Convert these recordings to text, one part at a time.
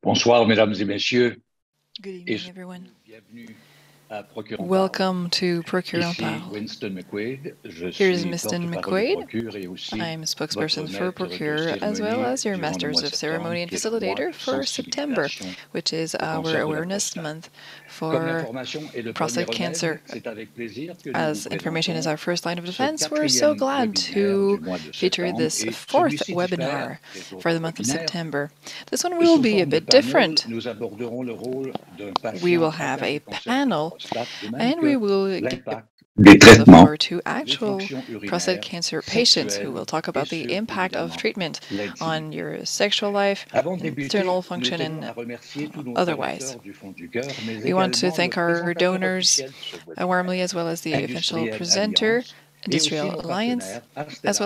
Bonsoir, mesdames et messieurs, Good et evening, everyone. bienvenue à Procure en parle. Welcome to Procure en Ici parle. Winston McQuaid, je Here is suis Winston porte-parole du McQuaid. Procure et aussi I'm a spokesperson votre for maître de Procure, as well cérémonie as your durant le Masters mois de of Ceremony and septembre, qui est le mois Facilitator de for September, sensibilisation which is au our cancer de la awareness prostate. month Comme for l'information est le premier prostate remède, cancer. c'est avec plaisir que nous vous As information is our présentons first line of ce defense, we're so quatrième glad webinaire to du mois de feature septembre this et fourth celui-ci webinar diffère des for autres the month of webinaires. September. This one will Sous be a forme de bit panel, different. nous aborderons le rôle d'un We will patient have atteint a du cancer de la panel, prostate, de même and we que will give l'impact des the traitements, floor to les actual fonctions prostate urinaires, cancer patients who sexuelles will talk et about the sur, impact of évidemment, treatment on l'intimité. your sexual life, Avant de débuter, internal nous function, tenons à and remercier tous nos otherwise. donateurs du fond du cœur, mais We want to également thank le our présentateur donors officiel de ce webinaire, warmly, as well as the official Industrielle presenter, Alliance, et aussi Industrial nos Alliance, partenaires as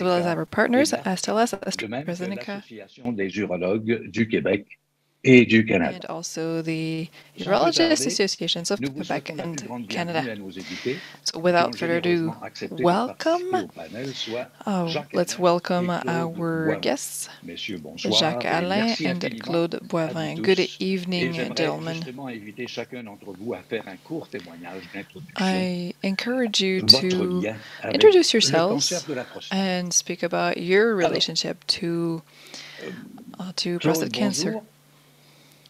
well as our partners, Astellas, de même que AstraZeneca, l'Association des urologues du Québec et du Canada. and also the Sans plus Urologist tarder, Associations of nous vous Quebec souhaitons la plus and grande Canada. bienvenue à nos invités So qui ont without further ado, généreusement accepté de participer welcome. au panel, soit Jacques Let's Alain welcome et Claude our Boivin. guests, Messieurs, Jacques bonsoir et Alain merci and infiniment Claude à vous Boivin. tous. Good Et evening, j'aimerais gentlemen. justement inviter chacun d'entre vous à faire un court témoignage d'introduction I encourage you de votre to lien avec introduce le cancer yourselves de la prostate. and speak about your Alors, relationship to Claude, prostate cancer. bonjour.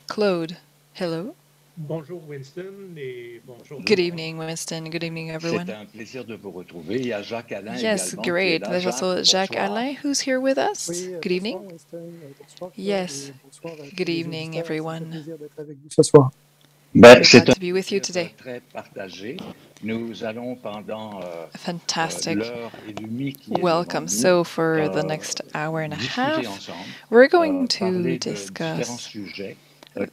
Claude, hello. Bonjour Winston et bonjour. Good evening, Winston. Good evening, everyone. C'est un plaisir de vous retrouver. Il y a Jacques Alain Yes, également qui est great. là. There's also Jacques bonsoir. Alain who's here with us. Oui, Good evening. bonsoir Winston, bonsoir Claude, Yes. et bonsoir à tous Good les evening, auditeurs. Ça everyone. fait plaisir d'être avec vous ce soir. Ben, We're c'est glad un to be with you plaisir today. très partagé. Nous allons pendant Fantastic. l'heure et demie qui est Welcome. devant So nous, for the next hour and a discuter half, ensemble, we're going parler to de différents discuss sujets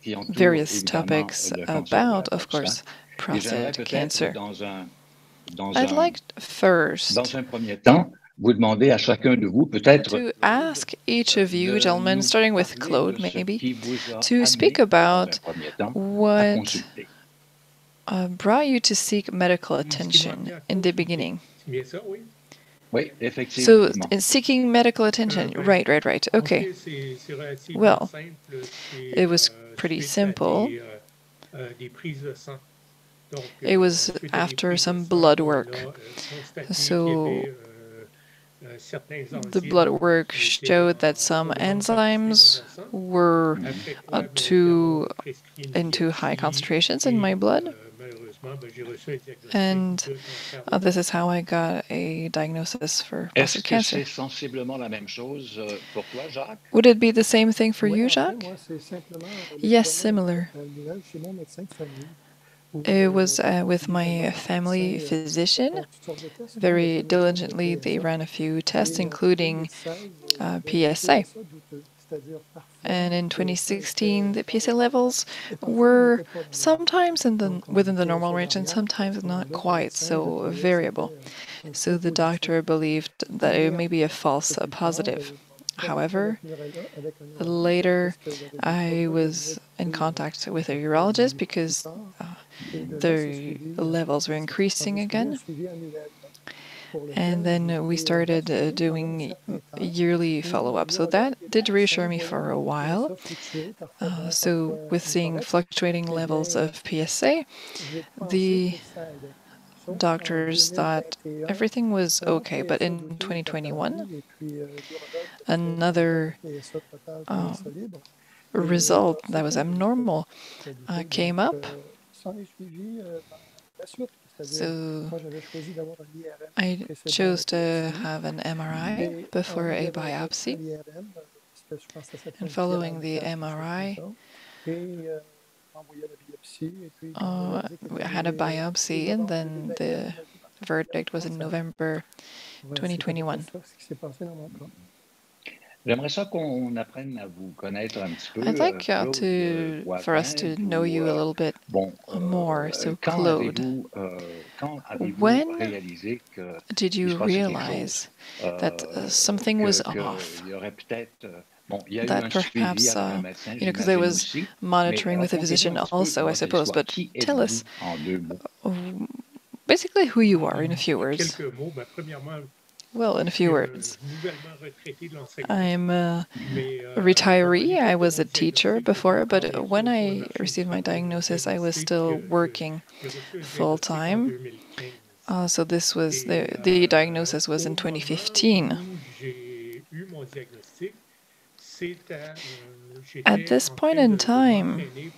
qui entourent various évidemment topics le cancer de about, la of course, prostate. Et j'aimerais prostate peut-être cancer. dans I'd like first un premier temps vous demander à chacun de vous peut-être to ask each of you, de gentlemen, nous starting with parler Claude, de ce maybe, qui vous a to amené speak dans about un premier temps à what consulter. brought you to seek medical Ce qui attention m'a amené à in the consulter. beginning. C'est bien ça, oui. Oui, So, effectivement. in seeking medical attention, Ben, right. En Okay. fait, c'est relativement Well, simple. it was pretty suite à simple. des prises de sang. Donc, It was suite à des after prises de some sang, blood on work. a constaté So, qu'il y avait certains the blood enzymes work qui étaient showed that en some trop grande quantité enzymes dans le sang. were Après quoi, ben, too on prescrit une into high biopsie concentrations in et, my blood. malheureusement, ben, j'ai reçu un diagnostic And de cancer de this is how I got a diagnosis for Est-ce prostate que cancer. c'est sensiblement la même chose pour toi, Jacques? Would it be the same thing for Oui, you, en fait, Jacques? moi, c'est simplement Yes, justement similar. nouvelle chez mon médecin de famille. Où, It was with lui, my vraiment, family médecin, physician. font toutes sortes de tests. Moi, Very le médecin diligently, de they PSA. ran a few tests, Et including 2016, PSA. douteux, c'est-à-dire parfois And in PSA 2016, the était PSA levels et parfois il were n'était pas normal. sometimes Donc, on within the était normal sur range and variable. À sometimes ce not moment-là, le quite, médecin, je so croyais que variable. c'était un So faux the positif. doctor believed that it Mais may be a false plus tard, positive. comme However, avec un urologue, later parce que j'avais des I problèmes was in d'humidité, contact with a plus urologist tard. because Et de là, c'est the suivi, levels were on increasing a suivi un again. suivi annuel pour lequel And then j'ai we été started rassuré pendant un doing certain temps. yearly Et follow-up. So l'urologue that et did le reassure médecin me for a voyant while. ça fluctuer, parfois bon, So parfois with seeing incorrect, fluctuating eh levels bien, of PSA, j'ai pensé the que ça allait. Sauf qu'en doctors thought 2021, everything was mon okay. But PSA in douteux est 2021, apparu et puis l'urologue me fait another un PSA total bien solide. Et result c'est that was très douteux, abnormal très douteux. came Donc, up. s'en est suivi la suite. C'est-à-dire, So moi j'avais choisi d'avoir un IRM I précédent chose to biopsie. have an MRI Et en before a regardant après biopsy. l'IRM, parce que je pense que ça s'appelle And un following the tirage, quelque chose MRI, comme ça. Et envoyé à la biopsie. Et puis quand le verdict est I had a arrivé biopsy, and novembre then 2021, the on m'a dit parfait, verdict was in cancer. November Voilà, c'est à peu près 2021. ça ce qui s'est passé dans mon cas. J'aimerais ça qu'on apprenne à vous connaître un petit peu, I'd like Claude for us to Boivin. know you a little bit Bon, more. So, quand Claude, avez-vous when réalisé que did il se you passait quelque realize chose, that something was off? qu'il y aurait peut-être, bon, il y a eu That un suivi perhaps, avec un médecin, because there j'imagine was aussi, mais monitoring with a racontez-nous physician un petit peu also, I votre suppose. histoire. But Qui tell us êtes-vous en 2 mots? basically who you are in a few words. Quelques mots. Ben, premièrement, Well, in a few words, nouvellement retraité de l'enseignement, I'm a mais retiree. I was a mon teacher diagnostic, j'étais before, encore but bien when sûr sur le I marché du received my travail. Mon diagnosis, I was diagnostic, still working j'ai reçu un full diagnostic en time. 2015. So this was Et the diagnosis was au in moment 2015. où j'ai eu mon diagnostic, At j'étais this en point train in de time, m'entraîner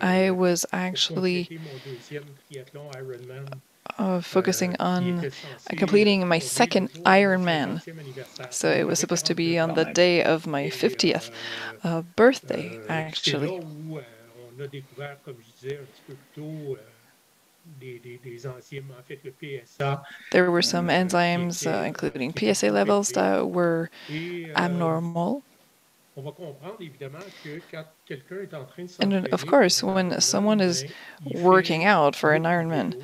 I was pour actually compléter mon deuxième triathlon Ironman focusing qui on était censé completing my tomber le second jour de mon Ironman. 50e anniversaire. So Donc it was j'avais supposed to be 49 on ans. quand the même. day of my Et 50th birthday, c'est là actually. où on a découvert, comme je disais un petit peu plus tôt, des enzymes, en fait le PSA, There were some qui enzymes, étaient including qui étaient PSA trop levels, élevés. that were Et abnormal. on va comprendre évidemment que quand quelqu'un est en train de And s'entraîner of course, pour un when Ironman, someone is ben, il working fait out for an beaucoup de Ironman, vélo.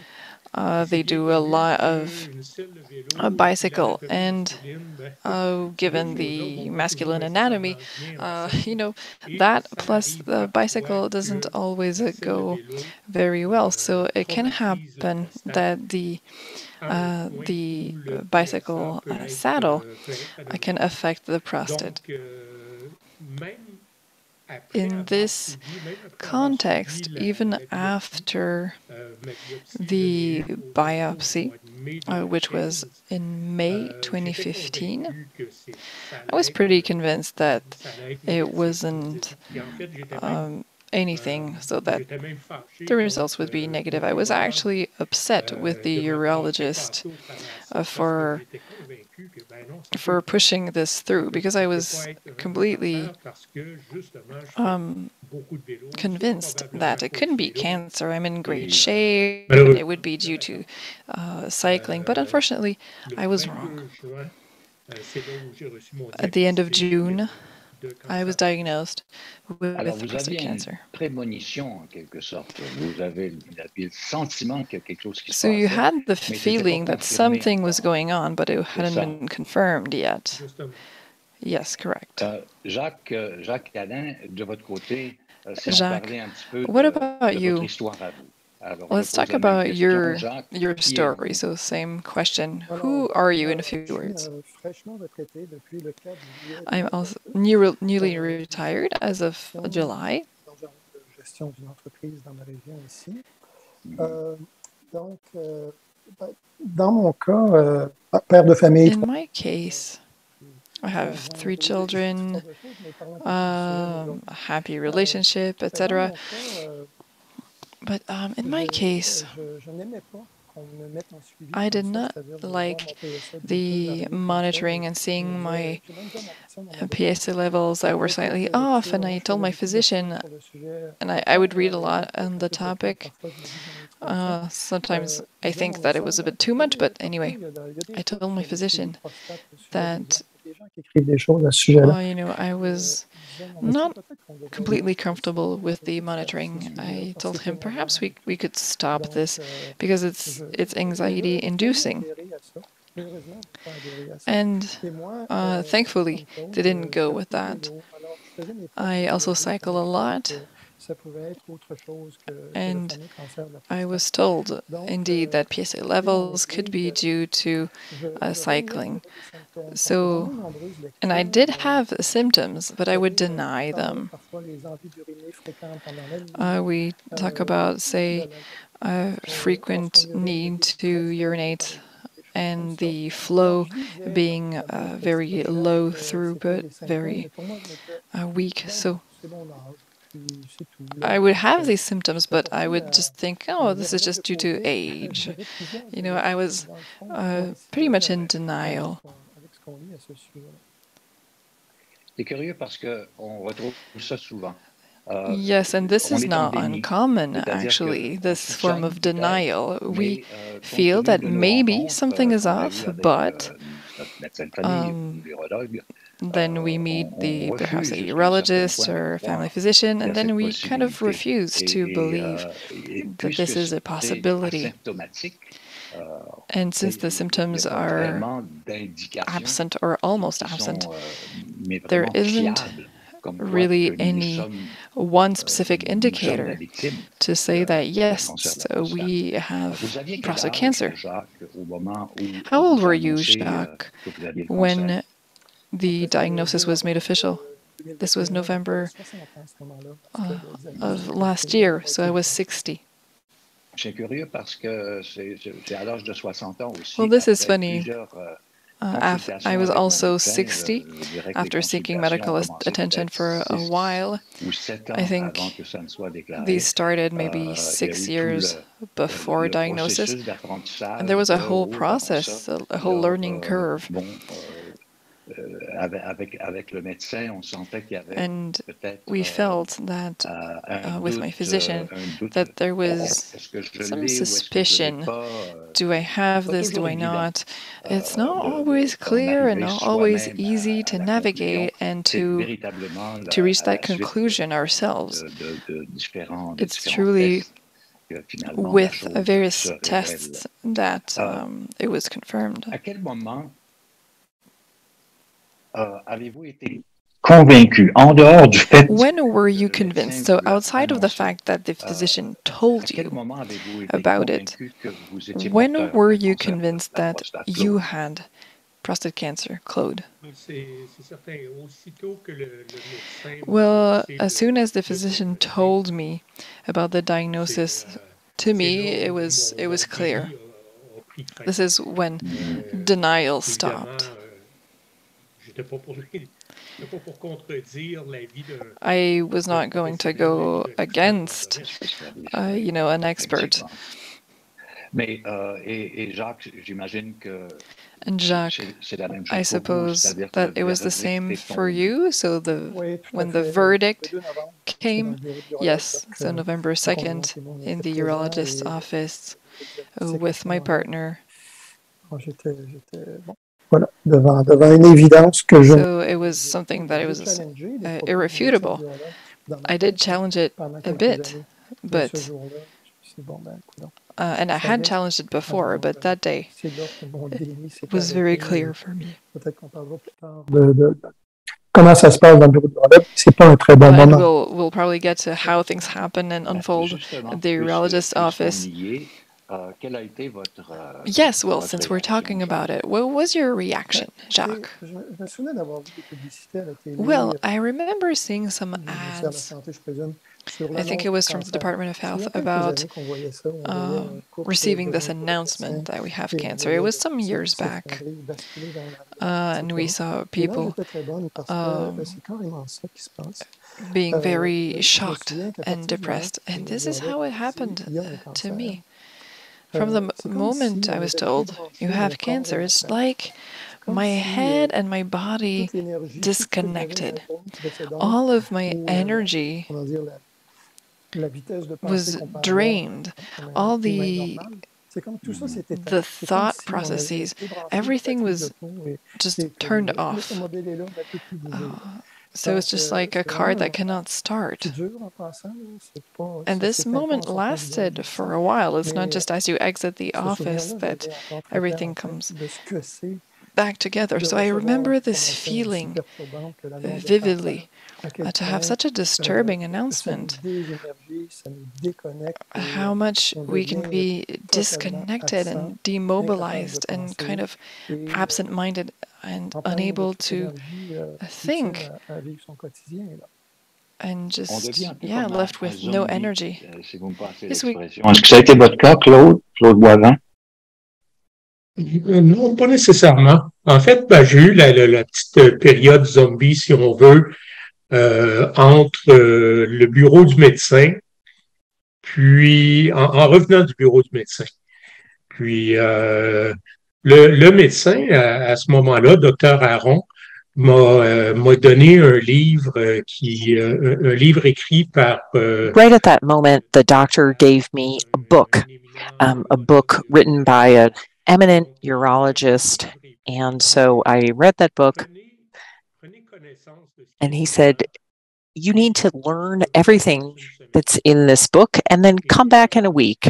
they C'est bien do a connu lot of qu'une selle de vélo a et puis bicycle. l'anatomie And masculine, ben, ces deux given choses-là the vont pas toujours masculine anatomy, nécessairement bien ensemble. you know, Et that ça plus arrive the parfois bicycle doesn't que always la selle de go vélo very well. So it can traumatise la happen prostate that à un point the où le PSA bicycle peut être saddle can anormal. affect the prostate. Donc, même après In avoir this suivi, même après avoir suivi context, even la biopsie, after ma biopsie, je l'ai the eue au biopsy, mois de mai which was 2015. in May J'étais 2015, convaincu que ça I was allait pretty convinced that être it négatif, comme je wasn't disais. Puis en fait, j'étais même, anything, so that j'étais même fâché the results contre would be negative. I was l'urologue actually upset with the de m'avoir fait urologist passer au travers ça parce que for j'étais convaincu que ben non, ça peut pas. pushing this through, because I Ça peut was pas être un completely cancer parce que justement, je fais beaucoup de vélo. C'est convinced probablement that à it cause couldn't du be vélo. cancer. I'm in great Et shape, and malheureusement, it would be due j'avais to tort. cycling. But unfortunately, Le I was wrong. 22 juin, c'est là où j'ai reçu mon At the end of diagnostic June, de I was cancer. diagnosed Alors, with vous prostate aviez une cancer. prémonition, en quelque sorte. Vous aviez le sentiment qu'il y a quelque chose qui se So you passait, had the mais c'était pas feeling that confirmé something was encore. going on, but it C'est hadn't ça. been confirmed yet. Justement. Yes, correct. Jacques Alain, de votre côté, si on Jacques, parlait un petit peu what de about votre you? histoire à vous. Alors, je Let's pose talk la même about question. Jacques, your qui story. êtes-vous? So same question. Alors, Who are you in a je few suis words? fraîchement retraité depuis le 4 juillet I'm also 2022. newly retired as of July. Dans une gestion d'une entreprise dans ma région ici. Mhm. Donc, dans mon cas, père de famille, In my case, I have 3 children, a happy relationship, etc. But in my case, I did not like the monitoring and seeing my PSA levels that were slightly off, and I told my physician, and I would read a lot on the topic. Sometimes I think that it was a bit too much, but anyway, I told my physician that, I was not completely comfortable with the monitoring. I told him perhaps we could stop this because it's anxiety inducing. And thankfully, they didn't go with that. I also cycle a lot, and I was told, indeed, that PSA levels could be due to cycling. So, and I did have symptoms, but I would deny them. We talk about, say, frequent need to urinate and the flow being very low throughput, very weak. So I would have these symptoms, but I would just think, oh, this is just due to age. I was pretty much in denial. C'est curieux parce qu'on retrouve ça souvent. Yes, and this On is est en not déni. uncommon, C'est-à-dire actually, qu'on this form soupçonne of peut-être, denial. We mais compte feel tenu that de nos maybe rencontres something is qu'on a off, eues avec but notre médecin de famille ou l'urologue, then we meet on perhaps a refuse jusqu'à un certain urologist point de or a family croire physician, qu'il y and a then cette we kind of possibilité. refuse to believe Et that this puisque is a c'est possibility. asymptomatique, And since the il n'y symptoms a pas are vraiment d'indications absent or almost qui absent, sont mais there vraiment isn't fiables really any one specific indicator to say that, yes, so we have prostate cancer. How old were you, Jacques, when the diagnosis was made official? This was November of last year, so I was 60. Well, this is funny. I was also 60 after seeking medical attention for a while. I think these started maybe 6 years before diagnosis. And there was a whole process, a whole learning curve. And we felt that with my physician that there was some suspicion. Do I have this? Do I not? It's not always clear and not always easy to navigate and to reach that conclusion ourselves. It's truly with various tests that it was confirmed. When were you convinced? So outside of the fact that the physician told you about it, when were you convinced that you had prostate cancer, Claude? Well, as soon as the physician told me about the diagnosis, to me it was clear. This is when denial stopped. I was not going to go against, an expert. And Jacques, I suppose that it was the same for you. So when the verdict came, yes, so November 2nd in the urologist's office with my partner. So it was something that it was irrefutable. I did challenge it a bit, but and I had challenged it before, but that day it was very clear for me. And we'll probably get to how things happen and unfold at the urologist's office. Yes, well, since we're talking about it, what was your reaction, Jacques? Well, I remember seeing some ads. I think it was from the Department of Health about receiving this announcement that we have cancer. It was some years back. And we saw people being very shocked and depressed. And this is how it happened to me. From the moment I was told, you have cancer, it's like my head and my body disconnected. All of my energy was drained. All the thought processes, everything was just turned off. So it's just like a car that cannot start. And this moment lasted for a while. It's not just as you exit the office that everything comes back together. So I remember this feeling vividly, to have such a disturbing announcement, how much we can be disconnected and demobilized and kind of absent-minded and unable to think and just, left with no energy. Yes, Est-ce que ça a été votre cas, Claude Boivin? Non, pas nécessairement. En fait, j'ai eu la petite période zombie, si on veut, entre le bureau du médecin, puis en revenant du bureau du médecin. Puis le médecin, à ce moment-là, Dr. Aron, m'a donné un livre un livre écrit par... Right at that moment, the doctor gave me a book written by an eminent urologist. And so I read that book, and he said, you need to learn everything that's in this book and then come back in a week.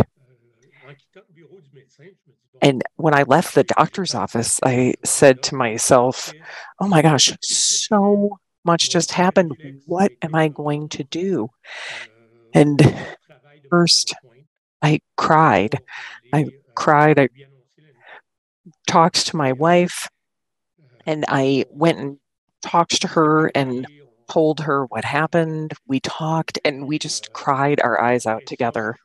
And when I left the doctor's office, I said to myself, oh my gosh, so much just happened. What am I going to do? And first, I cried. I cried. I talked to my wife, and I went and talked to her and told her what happened. We talked, and we just cried our eyes out together.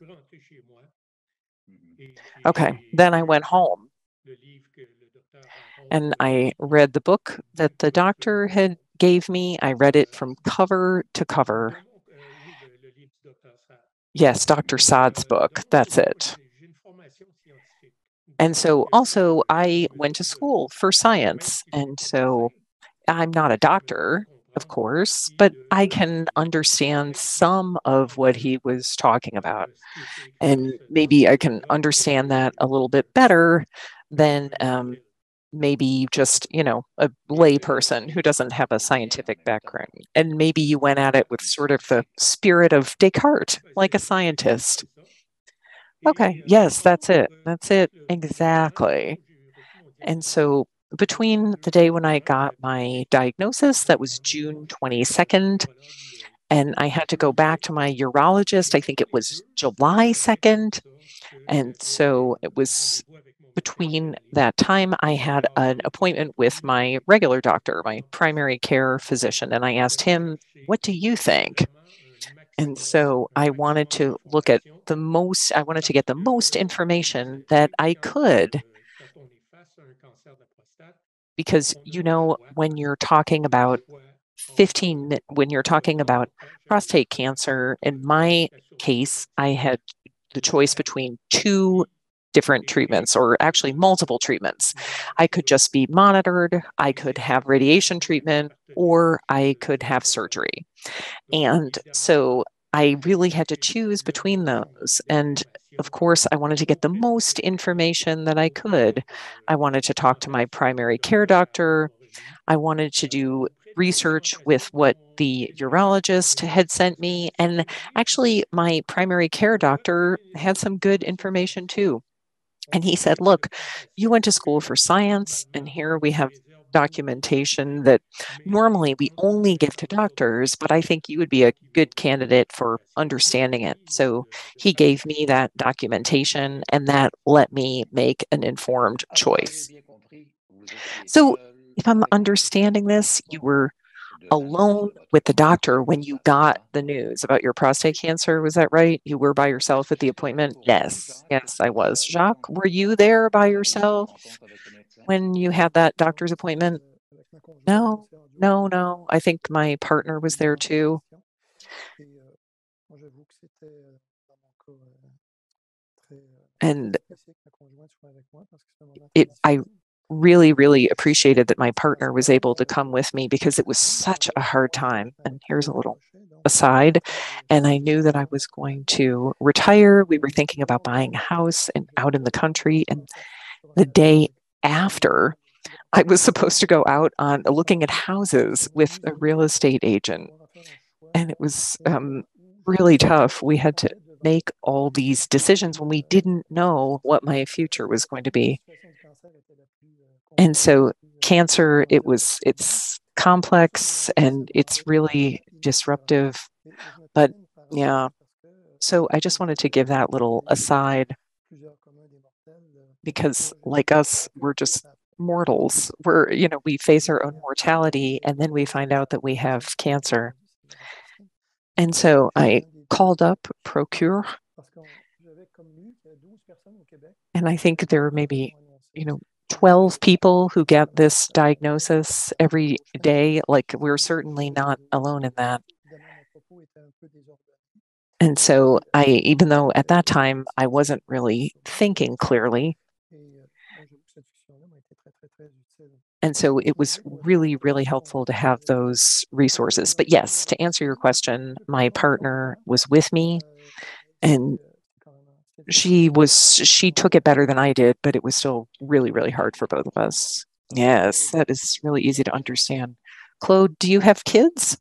Okay, then I went home, and I read the book that the doctor had gave me. I read it from cover to cover. Yes, Dr. Saad's book. That's it. And so also I went to school for science. And so I'm not a doctor, of course, but I can understand some of what he was talking about. And maybe I can understand that a little bit better than maybe just, a lay person who doesn't have a scientific background. And maybe you went at it with sort of the spirit of Descartes, like a scientist. Okay, yes, that's it. That's it. Exactly. And so between the day when I got my diagnosis, that was June 22nd, and I had to go back to my urologist, I think it was July 2nd. And so it was between that time, I had an appointment with my regular doctor, my primary care physician, and I asked him, "What do you think?" And so I wanted to I wanted to get the most information that I could. Because, when you're talking about when you're talking about prostate cancer, in my case, I had the choice between two different treatments, or actually multiple treatments. I could just be monitored, I could have radiation treatment, or I could have surgery. And so I really had to choose between those. And of course, I wanted to get the most information that I could. I wanted to talk to my primary care doctor. I wanted to do research with what the urologist had sent me. And actually, my primary care doctor had some good information too. And he said, "Look, you went to school for science, and here we have documentation that normally we only give to doctors, but I think you would be a good candidate for understanding it." So he gave me that documentation, and that let me make an informed choice. So if I'm understanding this, you were alone with the doctor when you got the news about your prostate cancer. Was that right? You were by yourself at the appointment? Yes. Yes, I was. Jacques, were you there by yourself when you had that doctor's appointment? No, no, no. I think my partner was there too. And I really, really appreciated that my partner was able to come with me because it was such a hard time. And here's a little aside. And I knew that I was going to retire. We were thinking about buying a house and out in the country. And the day after, I was supposed to go out on looking at houses with a real estate agent. And it was really tough. We had to make all these decisions when we didn't know what my future was going to be. And so cancer, it's complex and it's really disruptive. But yeah, so I just wanted to give that little aside because, like us, we're just mortals. We face our own mortality and then we find out that we have cancer. And so I called up Procure, and I think there are maybe, 12 people who get this diagnosis every day. Like, we're certainly not alone in that. And so even though at that time I wasn't really thinking clearly, and so it was really, really helpful to have those resources. But yes, to answer your question, my partner was with me, and she took it better than I did, but it was still really, really hard for both of us. Yes, that is really easy to understand. Claude, do you have kids?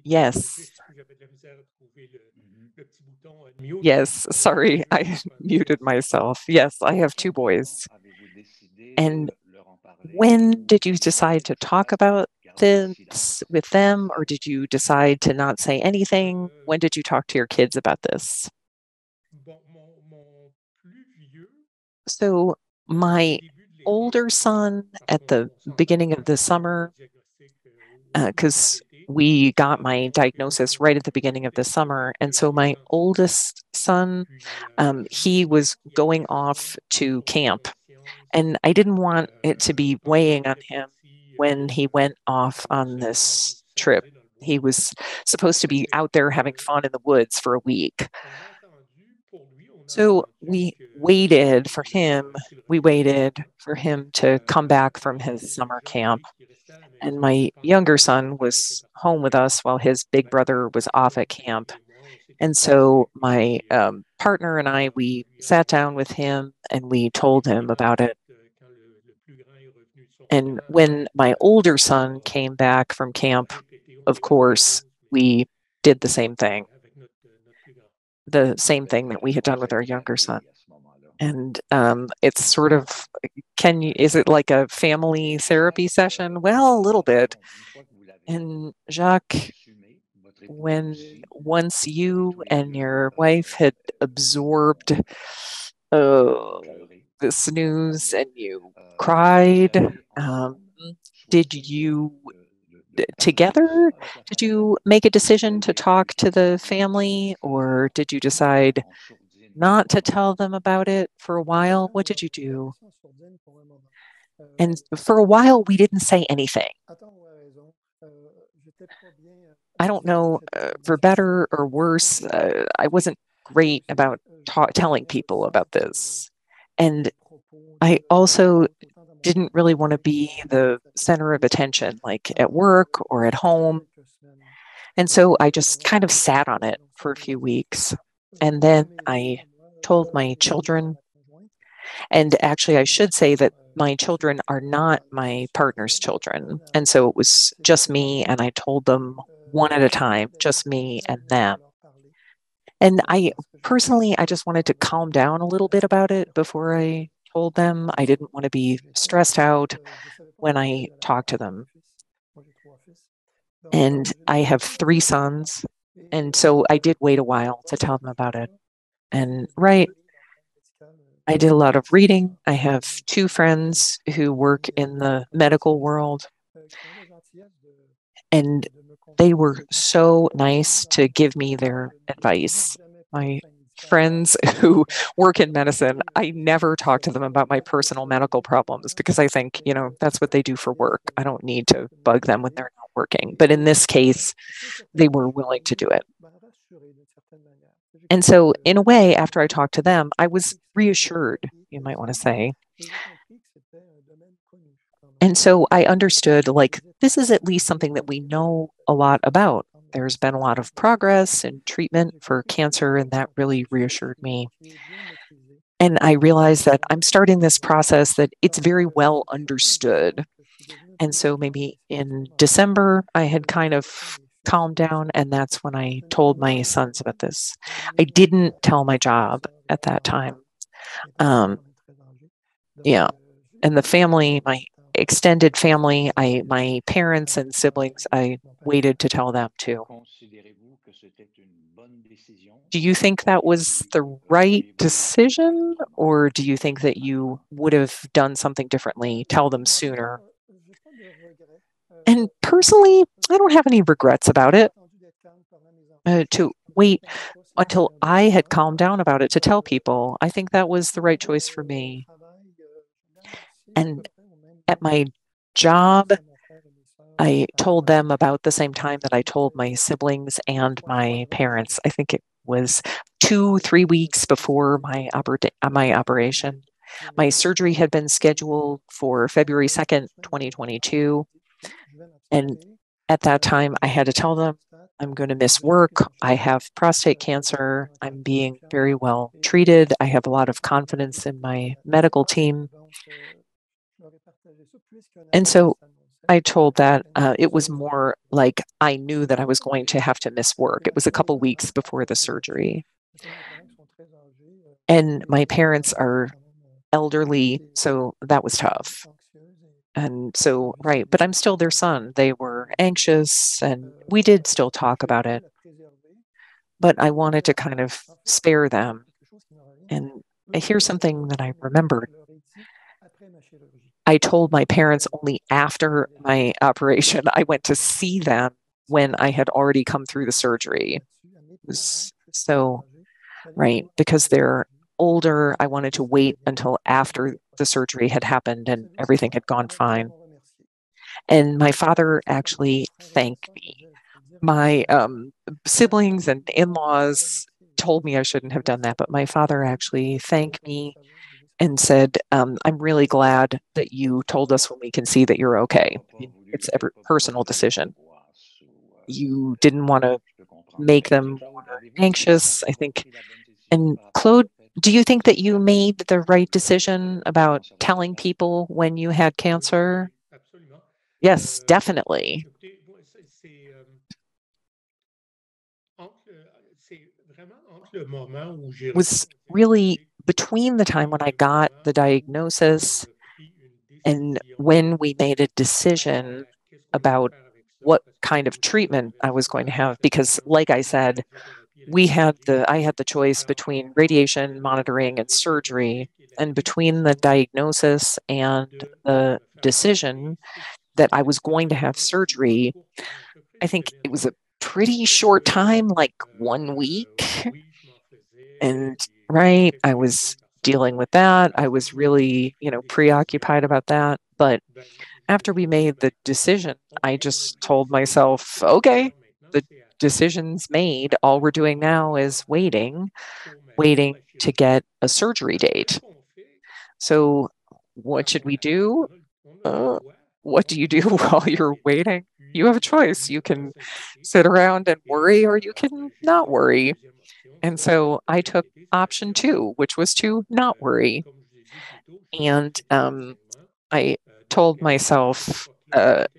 Yes. Yes, sorry, I muted myself. Yes, I have two boys. And when did you decide to talk about this with them, or did you decide to not say anything? When did you talk to your kids about this? So my older son at the beginning of the summer, because we got my diagnosis right at the beginning of the summer. And so my oldest son, he was going off to camp. And I didn't want it to be weighing on him when he went off on this trip. He was supposed to be out there having fun in the woods for a week. So we waited for him. We waited for him to come back from his summer camp. And my younger son was home with us while his big brother was off at camp. And so my partner and I, we sat down with him and we told him about it. And when my older son came back from camp, of course, we did the same thing that we had done with our younger son. And it's sort of, is it like a family therapy session? Well, a little bit. And Jacques, once you and your wife had absorbed this news and you cried, did you together, did you make a decision to talk to the family, or did you decide not to tell them about it for a while? What did you do? And for a while, we didn't say anything. I don't know, for better or worse, I wasn't great about telling people about this. And I also didn't really want to be the center of attention, like at work or at home. And so I just kind of sat on it for a few weeks. And then I told my children, and actually I should say that my children are not my partner's children. And so it was just me, and I told them one at a time, just me and them. And I just wanted to calm down a little bit about it before I told them. I didn't want to be stressed out when I talked to them. And I have 3 sons. And so I did wait a while to tell them about it. And I did a lot of reading. I have 2 friends who work in the medical world. And they were so nice to give me their advice. My friends who work in medicine, I never talk to them about my personal medical problems because I think, that's what they do for work. I don't need to bug them when they're not working. But in this case, they were willing to do it. And so in a way, after I talked to them, I was reassured, you might want to say. And so I understood, this is at least something that we know a lot about. There's been a lot of progress in treatment for cancer, and that really reassured me. And I realized that I'm starting this process that it's very well understood. And so maybe in December, I had kind of calmed down, and that's when I told my sons about this. I didn't tell my job at that time. And the family, my extended family, my parents and siblings, I waited to tell them too. Do you think that was the right decision, or do you think that you would have done something differently, tell them sooner? And personally, I don't have any regrets about it. To wait until I had calmed down about it to tell people, I think that was the right choice for me. And at my job, I told them about the same time that I told my siblings and my parents. I think it was 2-3 weeks before my operation. My surgery had been scheduled for February 2nd, 2022. And at that time, I had to tell them, I'm going to miss work. I have prostate cancer. I'm being very well treated. I have a lot of confidence in my medical team. And so I told that it was more like I knew that I was going to have to miss work. It was a couple weeks before the surgery. And my parents are elderly, so that was tough. And so, right, but I'm still their son. They were anxious and we did still talk about it, but I wanted to kind of spare them. And here's something that I remembered. I told my parents only after my operation. I went to see them when I had already come through the surgery. So, right, because they're older, I wanted to wait until after the surgery had happened and everything had gone fine. And my father actually thanked me. My siblings and in-laws told me I shouldn't have done that, but my father actually thanked me and said, I'm really glad that you told us when we can see that you're okay. It's a personal decision. You didn't want to make them more anxious, I think. And Claude, do you think that you made the right decision about telling people when you had cancer? Yes, definitely. Was really between the time when I got the diagnosis and when we made a decision about what kind of treatment I was going to have, because like I said, I had the choice between radiation monitoring and surgery, and between the diagnosis and the decision that I was going to have surgery, I think it was a pretty short time, like 1 week. And right, I was dealing with that. I was really, preoccupied about that. But after we made the decision, I just told myself, okay, the decision's made. All we're doing now is waiting to get a surgery date. So, what should we do? What do you do while you're waiting? You have a choice. You can sit around and worry, or you can not worry. And so I took option two, which was to not worry. And I told myself at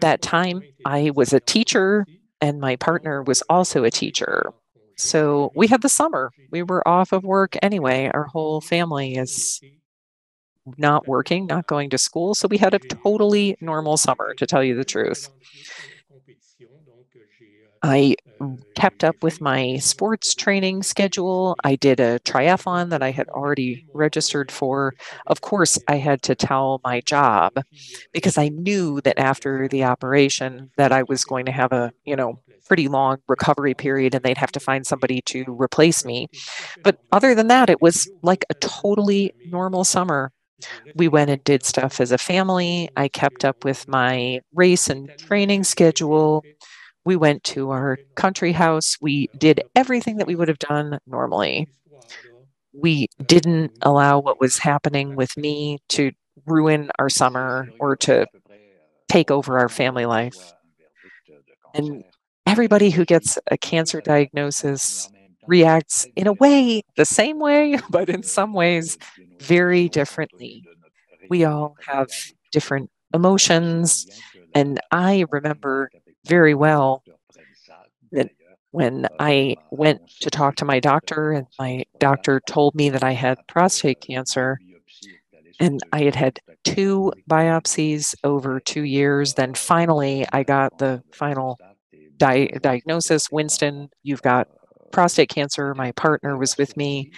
that time, I was a teacher and my partner was also a teacher. So we had the summer. We were off of work anyway. Our whole family is not working, not going to school. So we had a totally normal summer, to tell you the truth. I kept up with my sports training schedule. I did a triathlon that I had already registered for. Of course, I had to tell my job because I knew that after the operation that I was going to have a, pretty long recovery period and they'd have to find somebody to replace me. But other than that, it was like a totally normal summer. We went and did stuff as a family. I kept up with my race and training schedule. We went to our country house. We did everything that we would have done normally. We didn't allow what was happening with me to ruin our summer or to take over our family life. And everybody who gets a cancer diagnosis reacts in a way, the same way, but in some ways very differently. We all have different emotions. And I remember very well that when I went to talk to my doctor and my doctor told me that I had prostate cancer and I had had 2 biopsies over 2 years, then finally I got the final diagnosis. Winston, you've got prostate cancer. My partner was with me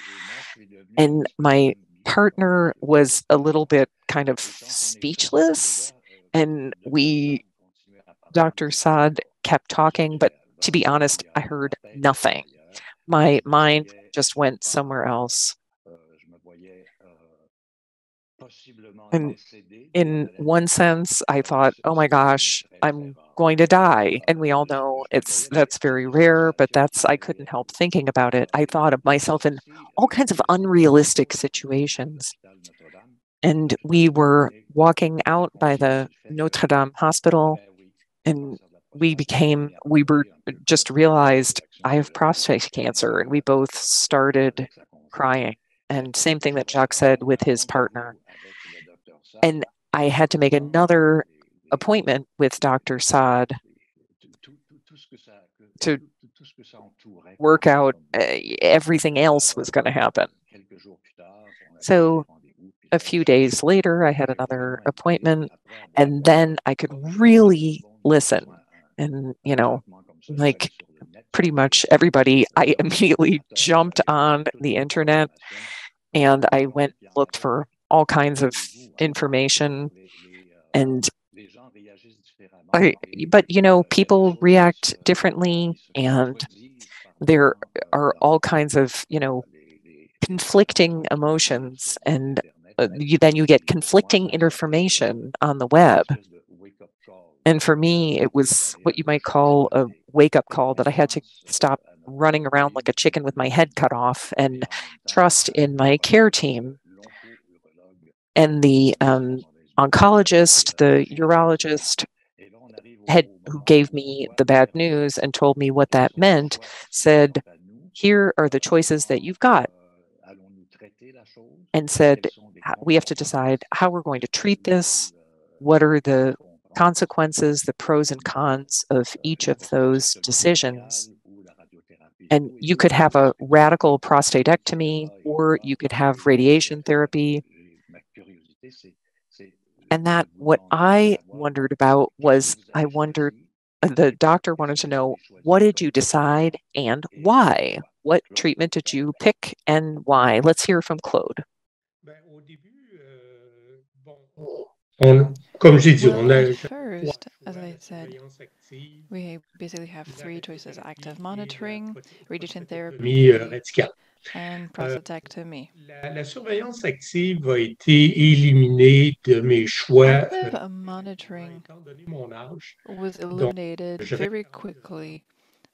and my partner was a little bit kind of speechless and Dr. Saad kept talking, but to be honest, I heard nothing. My mind just went somewhere else. And in one sense, I thought, oh my gosh, I'm going to die. And we all know that's very rare, but I couldn't help thinking about it. I thought of myself in all kinds of unrealistic situations. And we were walking out by the Notre Dame Hospital and we were just realized I have prostate cancer and we both started crying. And same thing that Jacques said with his partner. And I had to make another appointment with Dr. Saad to work out everything else was going to happen. So a few days later, I had another appointment, and then I could really listen. And, like pretty much everybody, I immediately jumped on the internet and I went and looked for all kinds of information. And but people react differently, and there are all kinds of conflicting emotions, and then you get conflicting information on the web. And for me, it was what you might call a wake-up call, that I had to stop running around like a chicken with my head cut off and trust in my care team. And the oncologist, the urologist who gave me the bad news and told me what that meant, said, here are the choices that you've got, and said, we have to decide how we're going to treat this, what are the consequences, the pros and cons of each of those decisions. And you could have a radical prostatectomy, or you could have radiation therapy. And that, what I wondered about was, the doctor wanted to know, what did you decide and why? What treatment did you pick and why? Let's hear from Claude. Comme j'ai dit, first, as I said, we basically have three choices: active monitoring, radiation therapy, and prostatectomy. La surveillance active a été éliminée de mes choix. Active monitoring was eliminated very quickly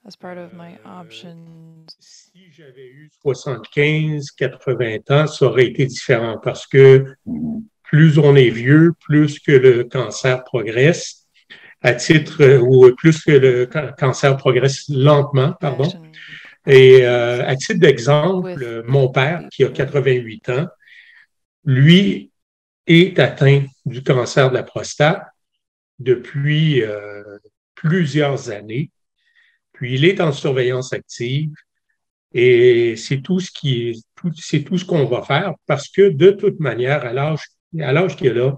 as part of my options. Si j'avais eu 75, 80 ans, ça aurait été différent, parce que plus on est vieux, plus que le cancer progresse, ou plus que le cancer progresse lentement, pardon. Et à titre d'exemple, mon père, qui a 88 ans, lui est atteint du cancer de la prostate depuis plusieurs années. Puis il est en surveillance active, et c'est tout ce qu'on va faire, parce que de toute manière, à l'âge qu'il a là,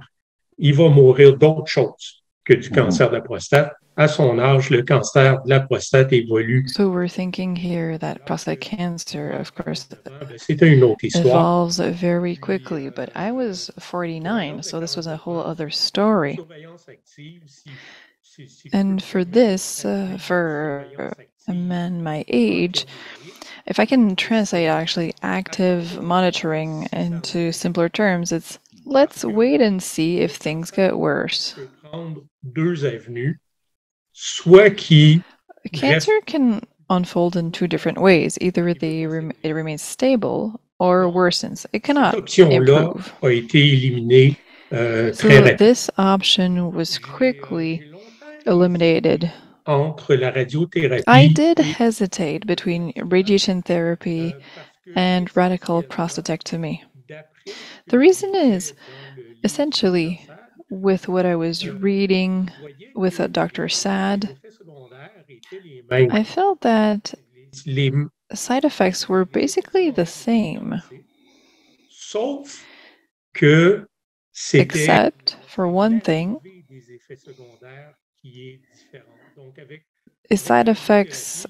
il va mourir d'autres choses que du cancer de la prostate. À son âge, le cancer de la prostate évolue. So we're thinking here that prostate cancer, of course, C'était une autre histoire. evolves very quickly, but I was 49, so this was a whole other story. And for this, for a man my age, if I can translate actually active monitoring into simpler terms, it's let's wait and see if things get worse. Cancer can unfold in two different ways. Either it remains stable or worsens. It cannot improve. So this option was quickly eliminated. I did hesitate between radiation therapy and radical prostatectomy. The reason is, essentially, with what I was reading with Dr. Sad, I felt that side effects were basically the same, except for one thing. The side effects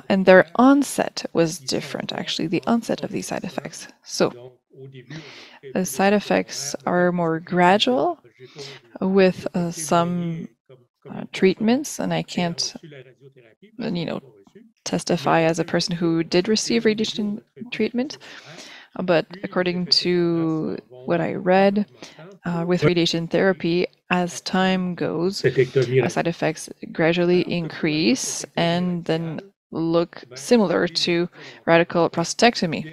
and their onset was different, actually, the onset of these side effects. So the side effects are more gradual with some treatments, and I can't, testify as a person who did receive radiation treatment, but according to what I read, with radiation therapy, as time goes, side effects gradually increase and then look similar to radical prostatectomy.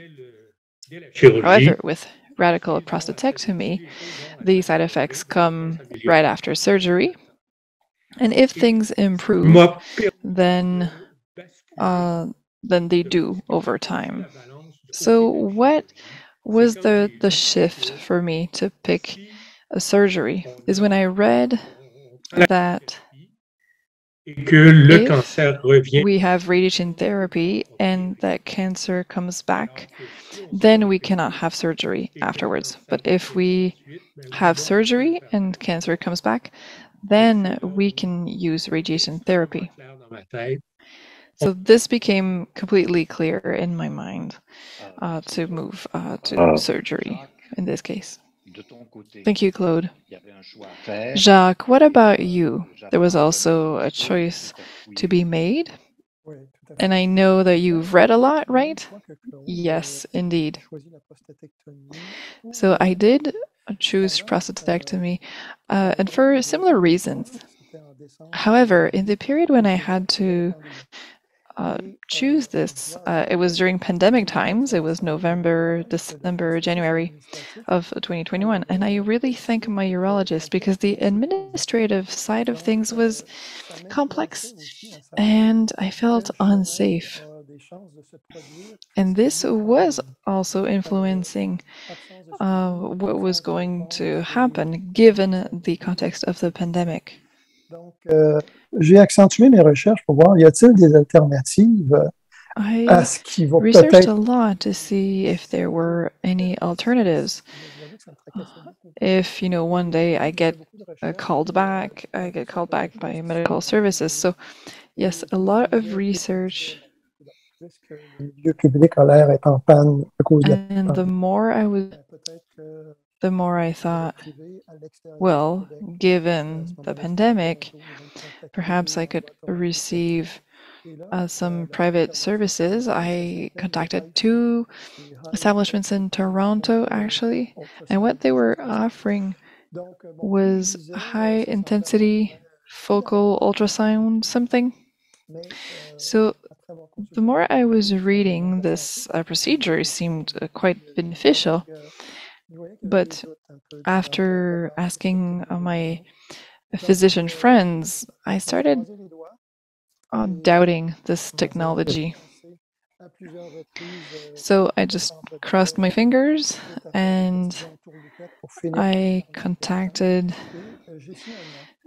However, with radical prostatectomy, the side effects come right after surgery, and if things improve, then they do over time. So what was the shift for me to pick a surgery is when I read that et que le If cancer revient, we have radiation therapy and that cancer comes back, then we cannot have surgery afterwards. But if we have surgery and cancer comes back, then we can use radiation therapy. dans ma tête. So this became completely clear in my mind to move to surgery in this case. De ton côté, Thank you, Claude. il y avait un choix à faire. Jacques, what about you? There was also a choice to be made. Oui, tout à fait. And I know that you've read a lot, right? Moi que Claude, Yes, indeed. j'ai choisi la prostatectomie pour, So I did choose prostatectomy, and for similar reasons. c'était en décembre However, in the period when I had to choose this, it was during pandemic times. It was November, December, January of 2021. And I really thank my urologist because the administrative side of things was complex and I felt unsafe. And this was also influencing what was going to happen given the context of the pandemic. Donc, j'ai accentué mes recherches pour voir, y a-t-il des alternatives à I ce qui va researched peut-être... a lot to see if there were any alternatives. If, one day I get called back by medical services. So, yes, a lot of research. Puisque le milieu public a l'air être en panne à cause de la And the more I thought, well, given the pandemic, perhaps I could receive some private services. I contacted 2 establishments in Toronto, actually, and what they were offering was high intensity focal ultrasound something. So the more I was reading, this procedure seemed quite beneficial. But after asking my physician friends, I started doubting this technology. So I just crossed my fingers and I contacted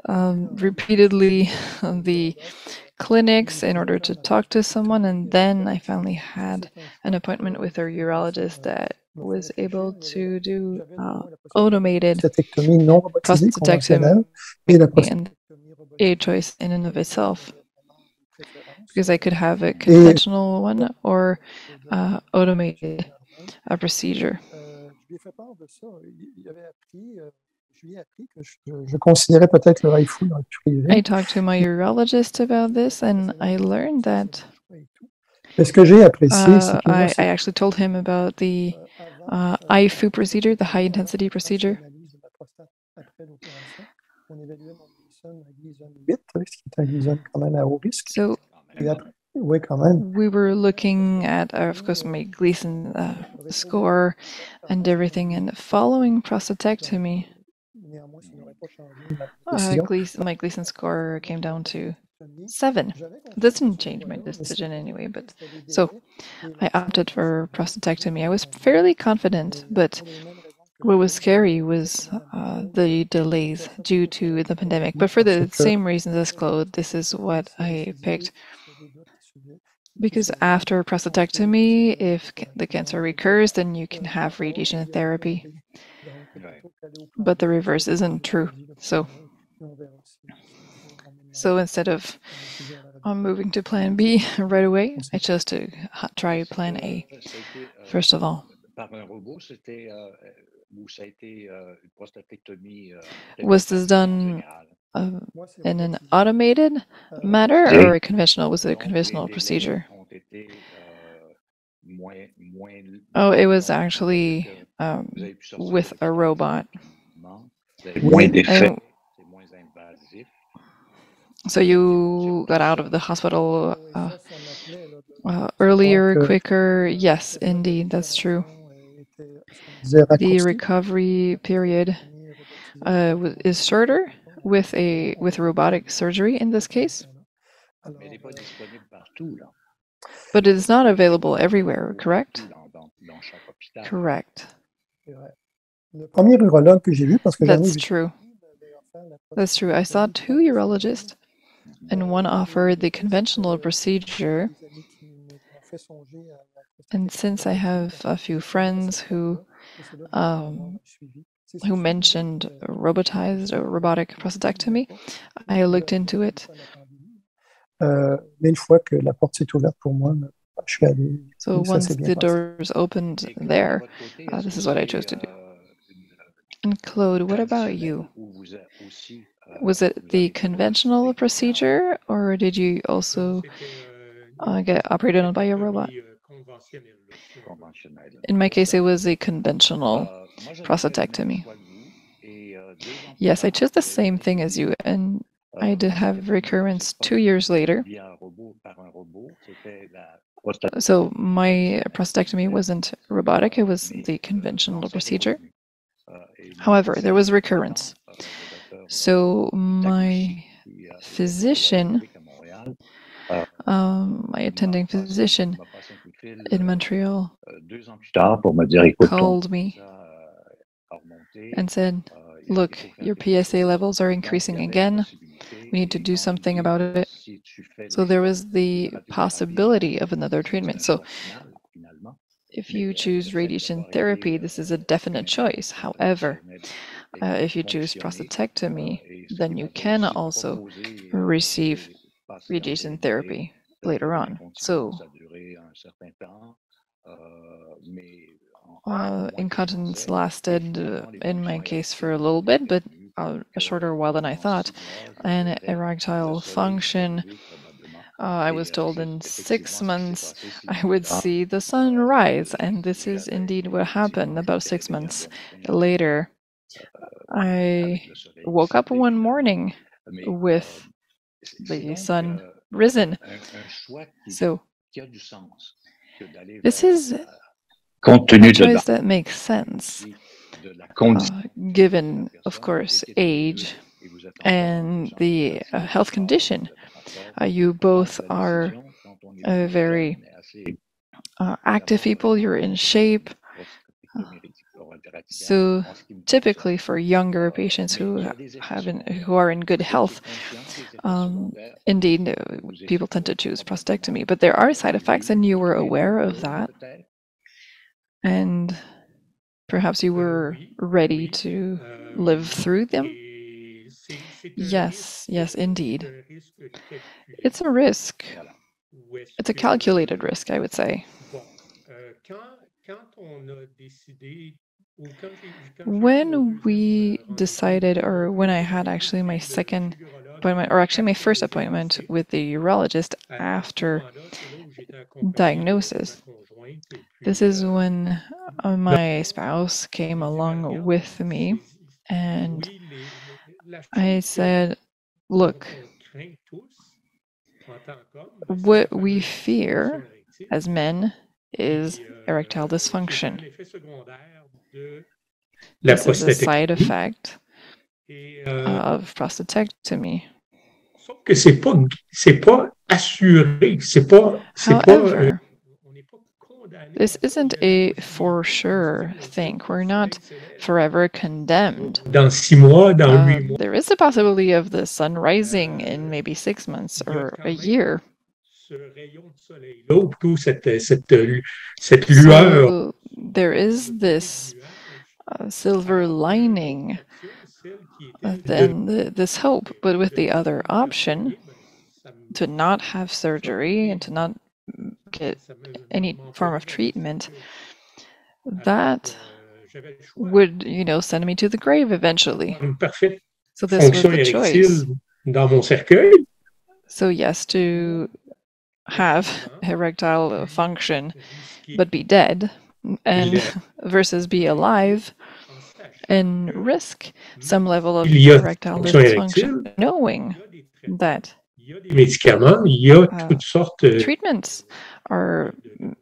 repeatedly the clinics in order to talk to someone, and then I finally had an appointment with a urologist that was able to do automated prostatectomy, and a choice in and of itself, because I could have a conventional one or automated procedure. I talked to my urologist about this, and I learned that I actually told him about the IFU procedure, the high intensity procedure. So we were looking at, of course, my Gleason score and everything, and following prostatectomy, my Gleason score came down to 7. This didn't change my decision anyway, but so I opted for prostatectomy. I was fairly confident, but what was scary was the delays due to the pandemic. But for the same reasons as Claude, this is what I picked. Because after prostatectomy, if the cancer recurs, then you can have radiation therapy. But the reverse isn't true. So instead of moving to plan B right away, I chose to try plan A first of all. Was this done in an automated manner or a conventional? Was it a conventional procedure? Oh, it was actually with a robot. So you got out of the hospital earlier, quicker? Yes, indeed, that's true. The recovery period is shorter with robotic surgery in this case. But it is not available everywhere, correct? Correct. That's true. That's true. I saw 2 urologists and one offered the conventional procedure. And since I have a few friends who mentioned robotized or robotic prostatectomy, I looked into it. Mais une fois que la porte s'est ouverte pour moi, je suis allé. So once the doors opened there, this is what I chose to do. And Claude, what about you? Was it the conventional procedure, or did you also get operated on by a robot? In my case, it was a conventional prostatectomy. Yes, I chose the same thing as you, and I did have recurrence 2 years later. So my prostatectomy wasn't robotic, it was the conventional procedure. However, there was recurrence. So my physician, my attending physician in Montreal called me and said, look, your PSA levels are increasing again. We need to do something about it. So there was the possibility of another treatment. So if you choose radiation therapy, this is a definite choice. However, if you choose prostatectomy, then you can also receive radiation therapy later on. So incontinence lasted, in my case, for a little bit, but a shorter while than I thought. And erectile function, I was told in 6 months I would see the sun rise, and this is indeed what happened. About 6 months later, I woke up one morning with the sun risen. So this is a choice that makes sense, given, of course, age and the health condition. You both are very active people, you're in shape. So typically for younger patients who are in good health, indeed, people tend to choose prostatectomy. But there are side effects, and you were aware of that. And perhaps you were ready to live through them? Yes, indeed. It's a risk. It's a calculated risk, I would say. When we decided, or when I had actually my second appointment, or actually my first appointment with the urologist after diagnosis, this is when my spouse came along with me, and I said, look, what we fear as men is erectile dysfunction. This is a side effect of prostatectomy. However, this isn't a for sure thing. We're not forever condemned. There is a possibility of the sun rising in maybe 6 months or a year. So there is this silver lining, then this hope, but with the other option to not have surgery and to not get any form of treatment, that would, send me to the grave eventually. So this was the choice. So yes, to have erectile function but be dead, and versus be alive and risk some level of erectile dysfunction, knowing that treatments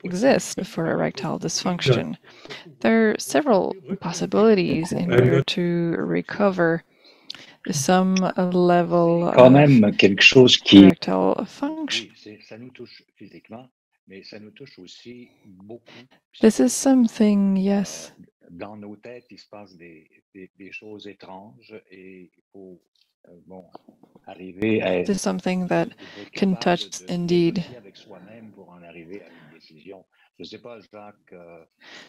exist for erectile dysfunction. There are several possibilities in order to recover some level of erectile function. This is something, yes, dans nos têtes, il se passe des choses étranges et il faut bon, arriver à This is something that être can capable touch de indeed. négocier avec soi-même pour en arriver à une décision. Je ne sais pas, Jacques,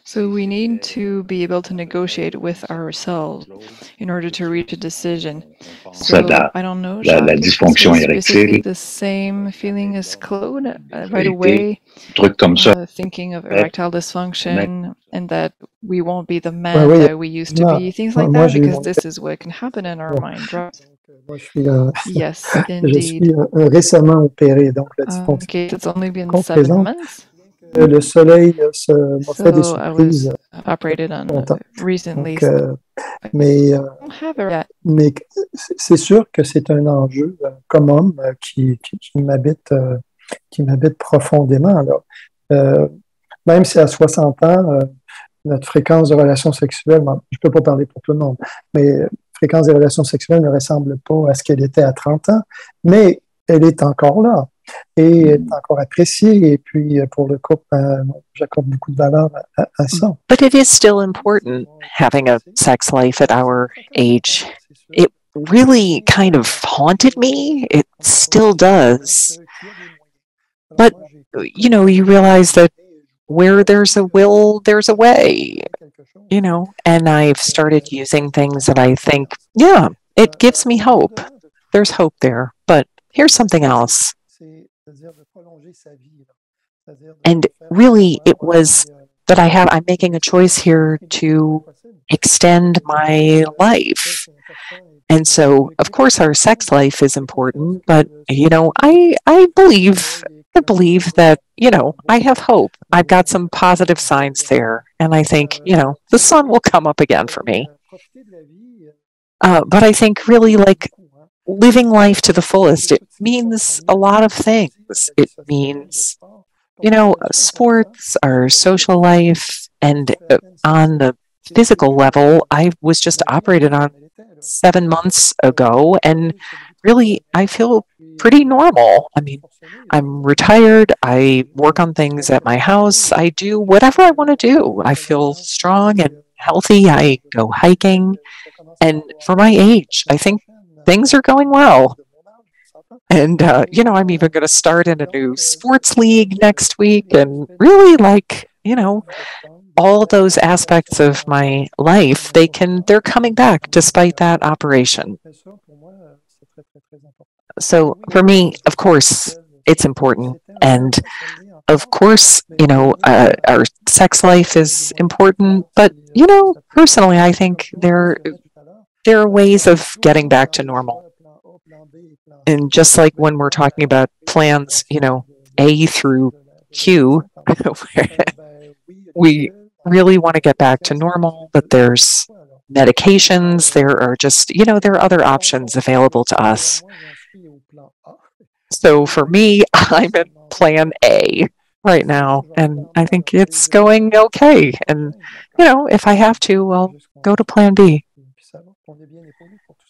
So si we need c'était to be able to à peu près negotiate comme with ça pour ourselves Claude, in order tout de to reach a suite, decision. on pense So I don't know, la Jacques, if this dysfonction was basically érectile, the same feeling as Claude right sexualité, away, trucs comme ça. thinking of Mais erectile dysfunction and that we won't be the Oui, man oui, that we used to be, things like moi that, j'ai eu because mon this is what can happen in our bon, mind, right? moi je suis, Yes, je suis indeed. récemment opéré, donc la dysfonction Okay, it's only been est 7 présente. months. Le soleil m'a fait des So I was surprises operated on longtemps. recently. Donc, mais I don't have it yet. mais c'est sûr que c'est un enjeu comme homme qui m'habite profondément. Alors, même si à 60 ans, notre fréquence de relations sexuelles, bon, je ne peux pas parler pour tout le monde, mais la fréquence des relations sexuelles ne ressemble pas à ce qu'elle était à 30 ans, mais elle est encore là et elle est encore appréciée. Et puis, pour le couple, j'accorde beaucoup de valeur à ça. But it is still important having a sex life at our age. It really kind of haunted me. It still does. But, you know, you realize that where there's a will, there's a way, you know, and I've started using things that I think, yeah, it gives me hope. There's hope there. But here's something else. And really, it was that I'm making a choice here to extend my life. And so, of course, our sex life is important, but, you know, I believe that, you know, I have hope. I've got some positive signs there. And I think, you know, the sun will come up again for me. But I think really like living life to the fullest, it means a lot of things. It means, you know, sports, our social life, and on the physical level, I was just operated on 7 months ago, and really, I feel pretty normal. I mean, I'm retired. I work on things at my house. I do whatever I want to do. I feel strong and healthy. I go hiking. And for my age, I think things are going well. And, you know, I'm even going to start in a new sports league next week. And really, like, you know, all those aspects of my life, they're coming back despite that operation. So for me, of course, it's important. And of course, you know, our sex life is important. But, you know, personally, I think there are ways of getting back to normal. And just like when we're talking about plans, you know, A through Q, we really want to get back to normal, but there's medications, there are just, you know, there are other options available to us. So for me, I'm in plan A right now, and I think it's going okay. And, you know, if I have to, I'll go to plan B.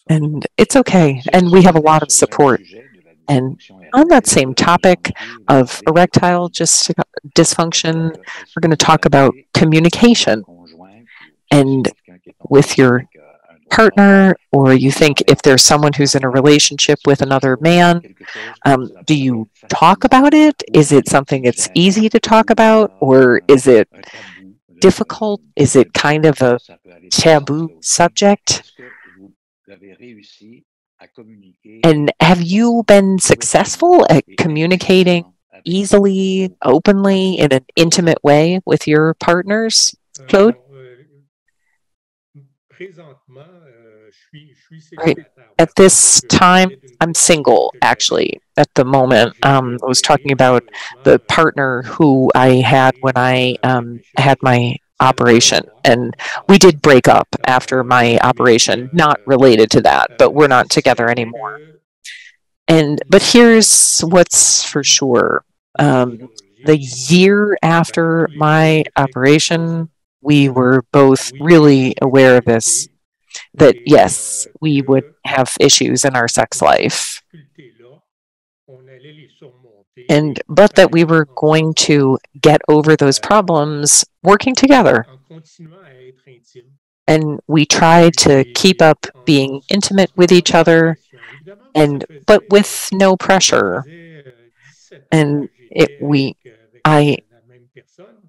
And it's okay. And we have a lot of support. And on that same topic of erectile dysfunction, we're going to talk about communication. And with your partner, or you think if there's someone who's in a relationship with another man, do you talk about it? Is it something it's easy to talk about, or is it difficult? Is it kind of a taboo subject? And have you been successful at communicating easily, openly, in an intimate way with your partners, Claude? Right. At this time, I'm single, actually, at the moment. I was talking about the partner who I had when I had my operation. And we did break up after my operation, not related to that, but we're not together anymore. But here's what's for sure. The year after my operation, we were both really aware of this, that yes, we would have issues in our sex life. But that we were going to get over those problems working together. And we tried to keep up being intimate with each other, but with no pressure. And I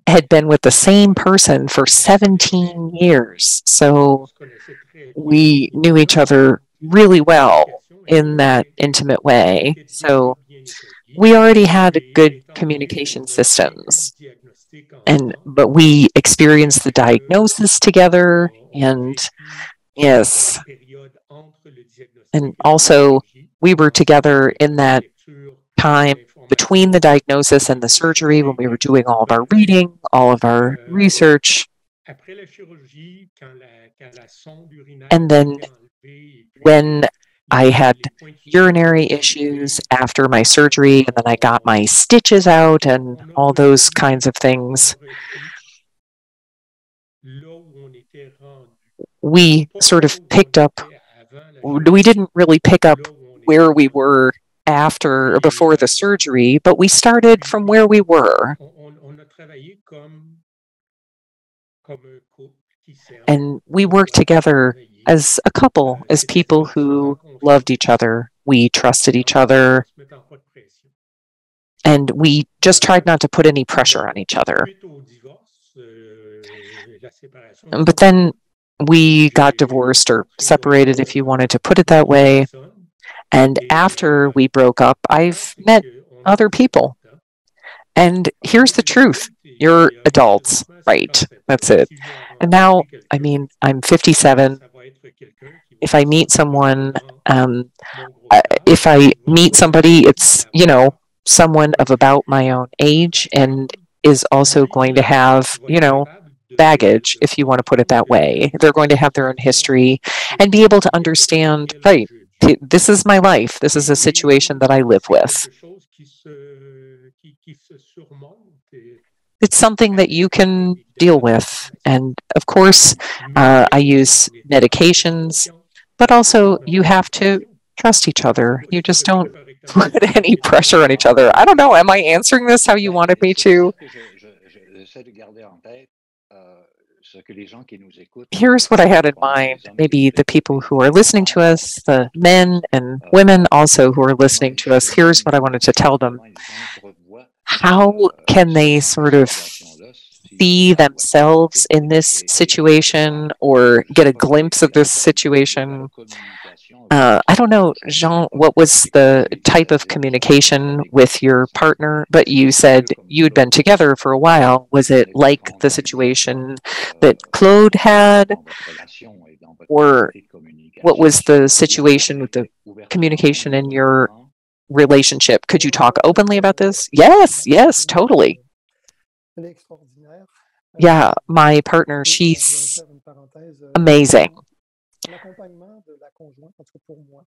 had been with the same person for 17 years, so we knew each other really well in that intimate way. So we already had good communication systems, but we experienced the diagnosis together, and yes, and also we were together in that time between the diagnosis and the surgery when we were doing all of our reading, all of our research. And then when I had urinary issues after my surgery, and then I got my stitches out and all those kinds of things, we sort of picked up, we didn't really pick up where we were after or before the surgery, but we started from where we were. And we worked together as a couple, as people who loved each other. We trusted each other, and we just tried not to put any pressure on each other. But then we got divorced, or separated, if you wanted to put it that way. And after we broke up, I've met other people. And here's the truth. You're adults, right? That's it. And now, I mean, I'm 57. If I meet someone, it's, someone of about my own age and is also going to have, baggage, if you want to put it that way. They're going to have their own history and be able to understand, right, this is my life. This is a situation that I live with. It's something that you can deal with. And of course, I use medications, but also you have to trust each other. You just don't put any pressure on each other. I don't know. Am I answering this how you wanted me to? Here's what I had in mind. Maybe the people who are listening to us, the men and women also who are listening to us, here's what I wanted to tell them. How can they sort of see themselves in this situation or get a glimpse of this situation? I don't know, Jean, what was the type of communication with your partner? But you said you had been together for a while. Was it like the situation that Claude had? Or what was the situation with the communication in your relationship? Could you talk openly about this? Yes, totally. Yeah, my partner, she's amazing.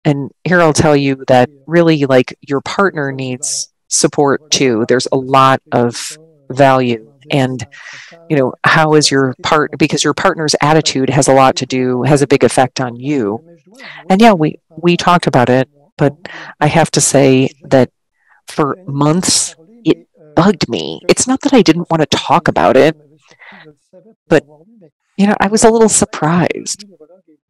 And here I'll tell you that really, like, your partner needs support too. There's a lot of value. And, how is your partner, because your partner's attitude has a big effect on you. And yeah, we talked about it, but I have to say that for months, it bugged me. It's not that I didn't want to talk about it, but, I was a little surprised.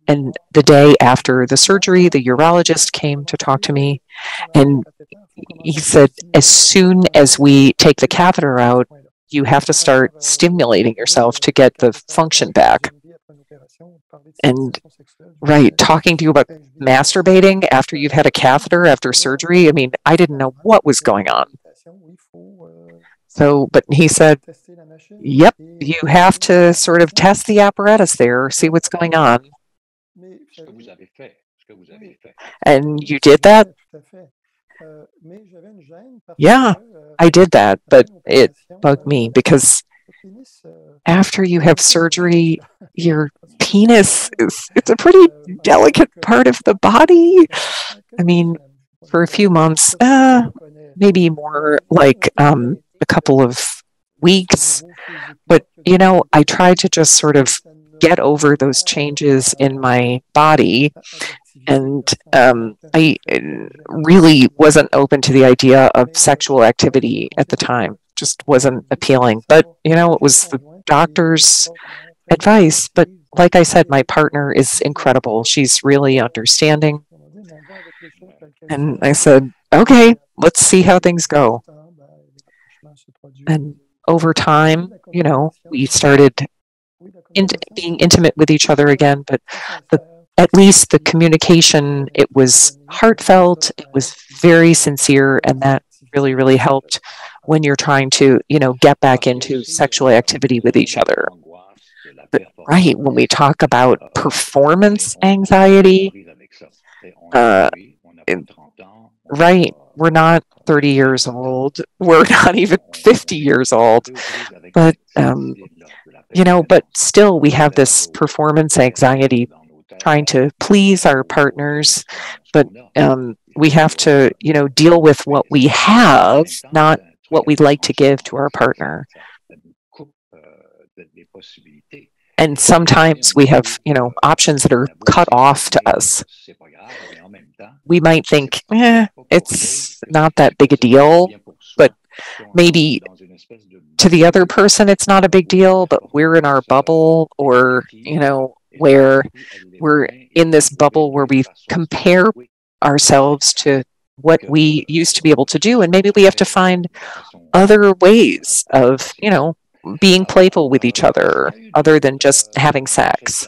And the day after the surgery, the urologist came to talk to me, and he said, as soon as we take the catheter out, you have to start stimulating yourself to get the function back. And, right, talking to you about masturbating after you've had a catheter after surgery, I mean, I didn't know what was going on. So, but he said, yep, you have to sort of test the apparatus there, see what's going on. And you did that? Yeah, I did that, but it bugged me because after you have surgery, your penis it's a pretty delicate part of the body. I mean, for a few months, maybe more like a couple of weeks, but I tried to just sort of get over those changes in my body. And I really wasn't open to the idea of sexual activity at the time. Just wasn't appealing. But, it was the doctors advice, but like I said, my partner is incredible. She's really understanding. And I said, okay, let's see how things go. And over time, we started being intimate with each other again, but at least the communication, it was heartfelt, it was very sincere, and that really, really helped when you're trying to, get back into sexual activity with each other. But right, when we talk about performance anxiety, right, we're not 30 years old, we're not even 50 years old, but but still we have this performance anxiety trying to please our partners, but we have to, deal with what we have, not what we'd like to give to our partner. And sometimes we have, options that are cut off to us. We might think, it's not that big a deal, but maybe to the other person it's not a big deal, but we're in our bubble, or, where we're in this bubble where we compare ourselves to what we used to be able to do, and maybe we have to find other ways of, being playful with each other other than just having sex.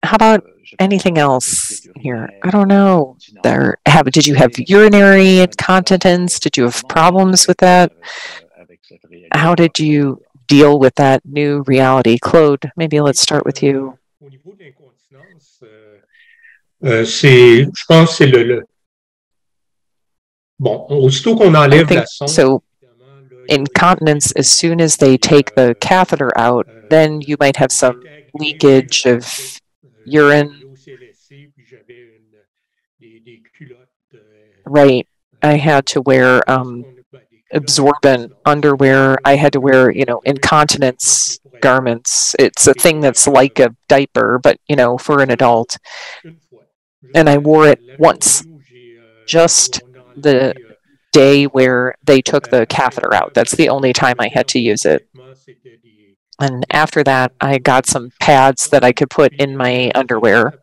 How about anything else here? I don't know. Did you have urinary incontinence? Did you have problems with that? How did you deal with that new reality? Claude, maybe let's start with you. Je pense que c'est bon, aussitôt qu'on enlève la sonde. So, incontinence, as soon as they take the catheter out, then you might have some leakage of urine. Right. I had to wear absorbent underwear. I had to wear, incontinence garments. It's a thing that's like a diaper, but, for an adult. And I wore it once, just the day where they took the catheter out. That's the only time I had to use it. And after that, I got some pads that I could put in my underwear.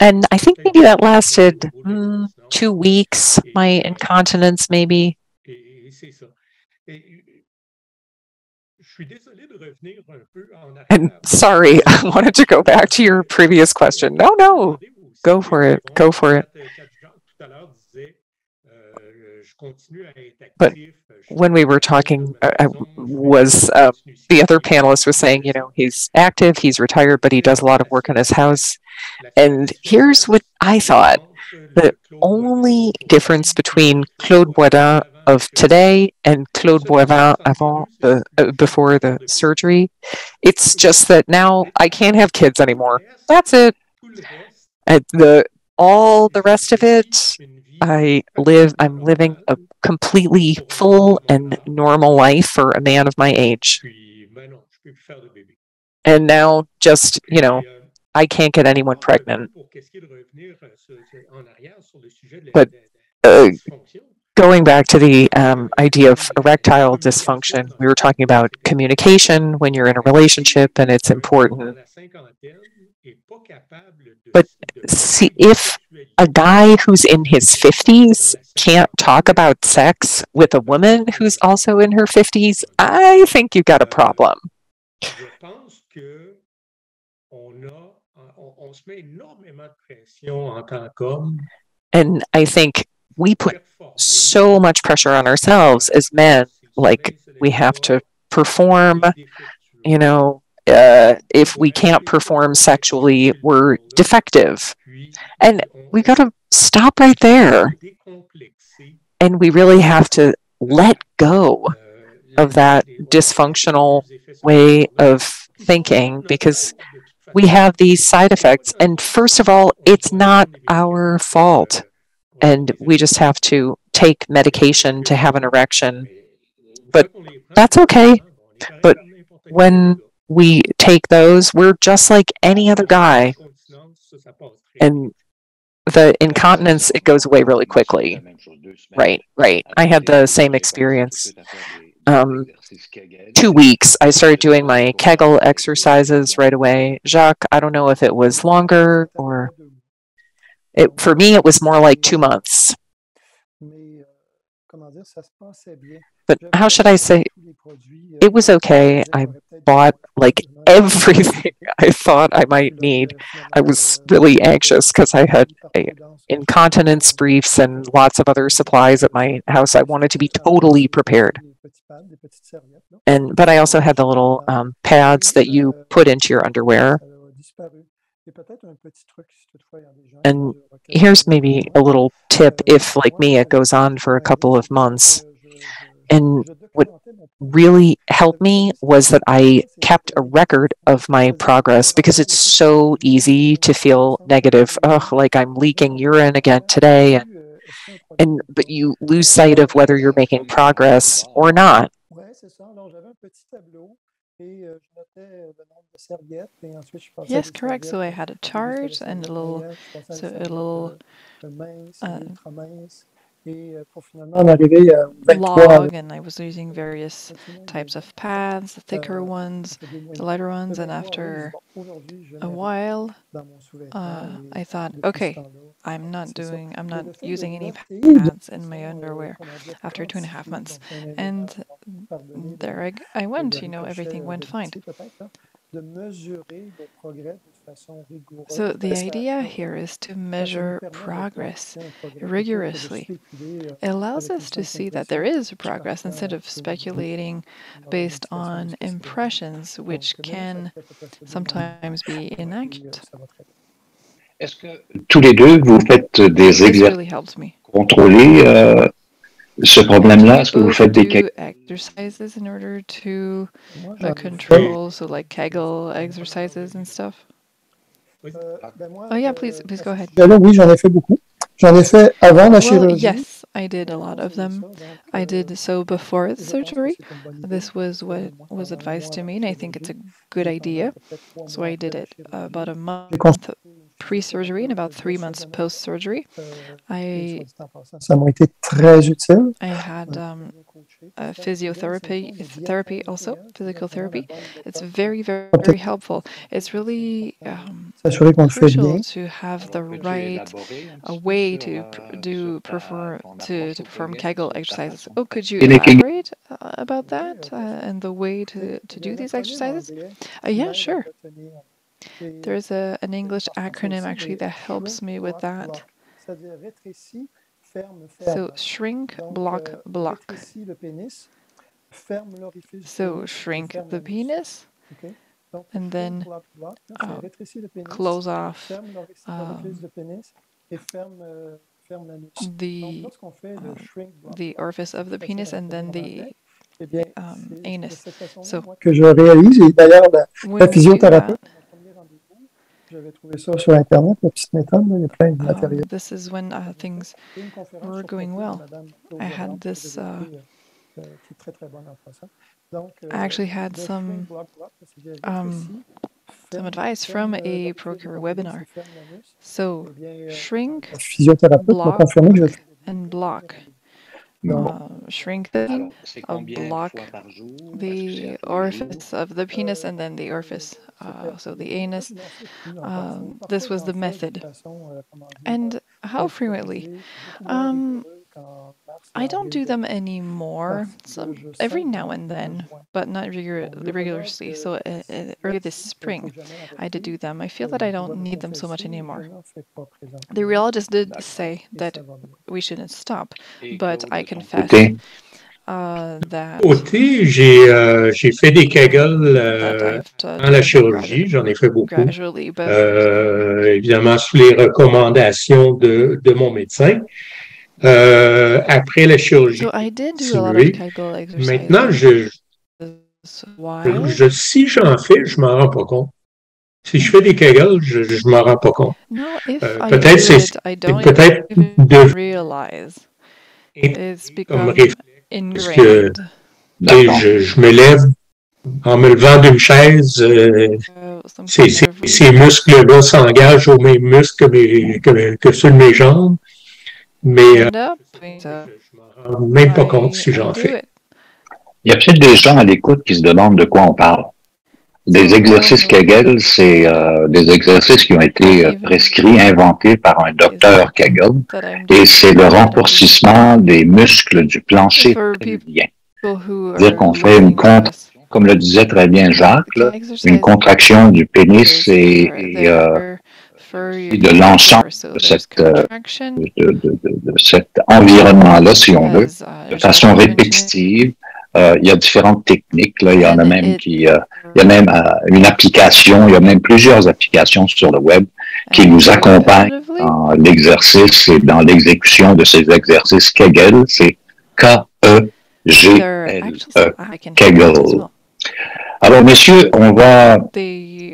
And I think maybe that lasted 2 weeks, my incontinence, maybe. And sorry, I wanted to go back to your previous question. No, go for it. Go for it. But when we were talking, the other panelist was saying, he's active, he's retired, but he does a lot of work in his house. And here's what I thought. The only difference between Claude Boisdin of today and Claude Boisdin before the surgery, it's just that now I can't have kids anymore. That's it. All the rest of it, I'm living a completely full and normal life for a man of my age. And now just, I can't get anyone pregnant. But going back to the idea of erectile dysfunction, we were talking about communication when you're in a relationship, and it's important. But see, if a guy who's in his 50s can't talk about sex with a woman who's also in her 50s, I think you've got a problem. And I think we put so much pressure on ourselves as men, like we have to perform, if we can't perform sexually, we're defective. And we got to stop right there. And we really have to let go of that dysfunctional way of thinking, because we have these side effects. And first of all, it's not our fault. And we just have to take medication to have an erection. But that's okay. But when we take those, we're just like any other guy. And the incontinence, it goes away really quickly. Right. I had the same experience. 2 weeks, I started doing my Kegel exercises right away. Jacques, I don't know if it was longer or for me, it was more like 2 months. But how should I say? It was okay. I bought like everything I thought I might need. I was really anxious because I had incontinence briefs and lots of other supplies at my house. I wanted to be totally prepared. But I also had the little pads that you put into your underwear. And here's maybe a little tip if, like me, it goes on for a couple of months. And what really helped me was that I kept a record of my progress because it's so easy to feel negative. Oh, like I'm leaking urine again today. But you lose sight of whether you're making progress or not. Yes, correct. So I had a chart and a little log, and I was using various types of pads, the thicker ones, the lighter ones, and after a while, I thought, okay, I'm not using any pads in my underwear after 2.5 months. And there I went, everything went fine. So the idea here is to measure progress rigorously. It allows us to see that there is progress instead of speculating based on impressions, which can sometimes be inaccurate. Est-ce que tous les deux, vous faites des exercices contrôlés ce problème-là? Est-ce que vous faites des exercises in order to control, so like Kegel exercises and stuff? Oh yeah, please go ahead. Oui, j'en ai fait beaucoup. J'en ai fait avant la chirurgie. Yes, I did a lot of them. I did so before the surgery. This was what was advised to me, and I think it's a good idea. So I did it about a month pre-surgery and about 3 months post-surgery. Ça m'a été très utile. I had therapy also, physical therapy. It's very, very, very helpful. It's really crucial to have the right way to perform Kegel exercises. Oh, could you elaborate about that and the way to do these exercises? Yeah, sure. There's an English acronym actually that helps me with that. So shrink, block, block. So shrink the penis, and then close off the orifice of the penis, and then the anus. So que je réalise, et d'ailleurs la physiothérapeute. J'avais trouvé ça sur Internet, la petite méthode, il y a plein de matériel. This is when things were going well. I had this. I actually had some advice from a Procure webinar. So shrink, block, and block. Shrink the block the orifice of the penis and then the orifice, so the anus. This was the method. And how frequently? I don't do them anymore. Every now and then, but not regularly. So early this spring, I did do them. I feel that I don't need them so much anymore. The urologist did say that we shouldn't stop, but I confess that. J'ai fait des Kegel dans la chirurgie, j'en ai fait beaucoup. Évidemment, sous les recommandations de mon médecin. Après la chirurgie, maintenant, si j'en fais, je m'en rends pas compte. Si je fais des Kegel, je m'en rends pas compte. Peut-être c'est peut-être comme réflexe, parce que je me lève en me levant d'une chaise, ces muscles-là s'engagent aux mêmes muscles que ceux de mes jambes. Mais je ne me rends même pas compte si j'en fais. Il y a peut-être des gens à l'écoute qui se demandent de quoi on parle. Des exercices Kegel, c'est des exercices qui ont été prescrits, inventés par un docteur Kegel, et c'est le renforcissement des muscles du plancher pelvien. C'est-à-dire qu'on fait une contraction, comme le disait très bien Jacques, là, une contraction du pénis et de l'ensemble de cet environnement-là, si on veut, de façon répétitive. Il y a différentes techniques. Là, il y en a même il y a même une application, il y a même plusieurs applications sur le web qui nous accompagnent dans l'exercice et dans l'exécution de ces exercices Kegel. C'est K-E-G-L-E, Kegel. Alors, messieurs, on va... je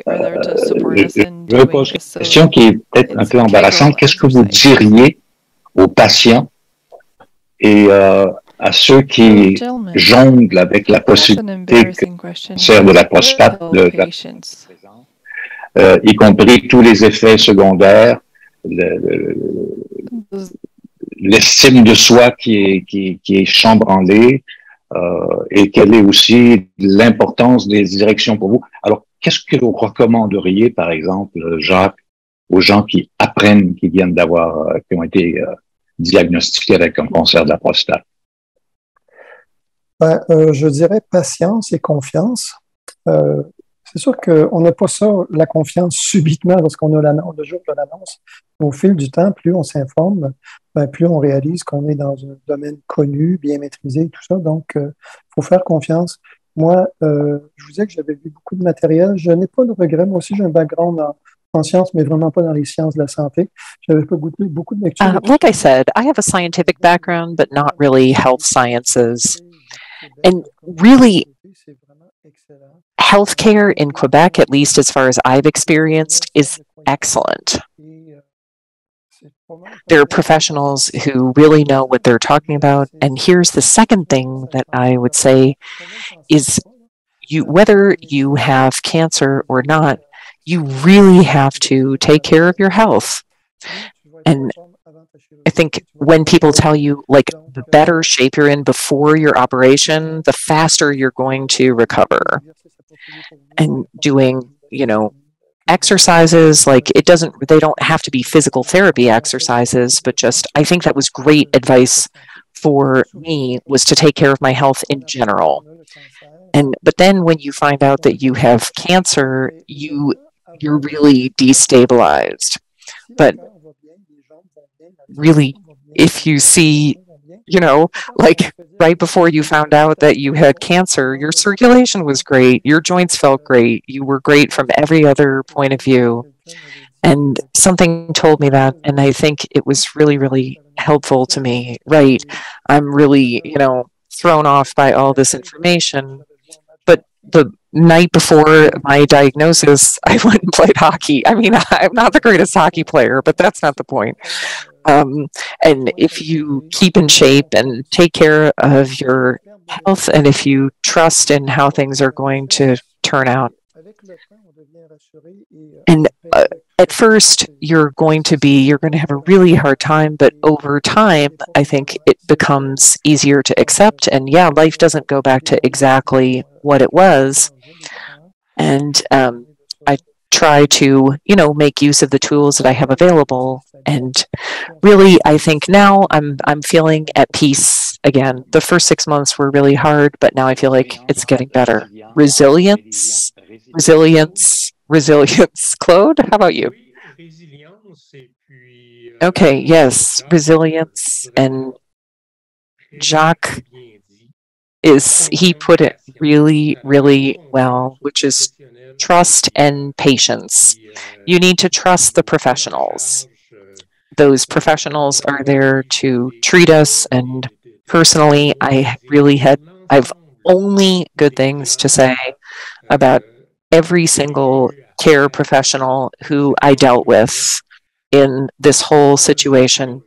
vais poser une question qui est peut-être un peu embarrassante. Qu'est-ce que vous diriez aux patients et à ceux qui jonglent avec la possibilité que le cancer de la prostate, y compris tous les effets secondaires, l'estime de soi qui est chambranlée, et quelle est aussi l'importance des directions pour vous. Alors, qu'est-ce que vous recommanderiez, par exemple, Jacques, aux gens qui apprennent, qui viennent d'avoir, qui ont été diagnostiqués avec un cancer de la prostate? Je dirais patience et confiance. C'est sûr qu'on n'a pas ça, la confiance subitement lorsqu'on a l'annonce, le jour de l'annonce. Au fil du temps, plus on s'informe, plus on réalise qu'on est dans un domaine connu, bien maîtrisé et tout ça. Donc, il faut faire confiance. Moi, je vous disais que j'avais vu beaucoup de matériel. Je n'ai pas de regrets. Moi aussi, j'ai un background en sciences, mais vraiment pas dans les sciences de la santé. J'avais pas goûté beaucoup de lectures. Like I said, I have a scientific background, but not really health sciences. And really, healthcare in Quebec, at least as far as I've experienced, is excellent. There are professionals who really know what they're talking about. And here's the second thing that I would say is whether you have cancer or not, you really have to take care of your health. And I think when people tell you, like, the better shape you're in before your operation, the faster you're going to recover. And doing, exercises, like, they don't have to be physical therapy exercises, but just, I think that was great advice for me, was to take care of my health in general. But then when you find out that you have cancer, you're really destabilized. But really, if you see, like right before you found out that you had cancer, your circulation was great, your joints felt great, you were great from every other point of view. And something told me that, and I think it was really, really helpful to me. Right. I'm really, thrown off by all this information. But the night before my diagnosis, I went and played hockey. I mean, I'm not the greatest hockey player, but that's not the point. And if you keep in shape and take care of your health, and if you trust in how things are going to turn out, and at first you're going to have a really hard time, but over time, I think it becomes easier to accept. And yeah, life doesn't go back to exactly what it was. And I try to, make use of the tools that I have available. And really, I think now I'm feeling at peace again. The first 6 months were really hard, but now I feel like it's getting better. Resilience. Claude, how about you? Okay, yes, resilience. And Jacques he put it really, really well, which is trust and patience. You need to trust the professionals. Those professionals are there to treat us, and personally, I've only good things to say about every single care professional who I dealt with in this whole situation.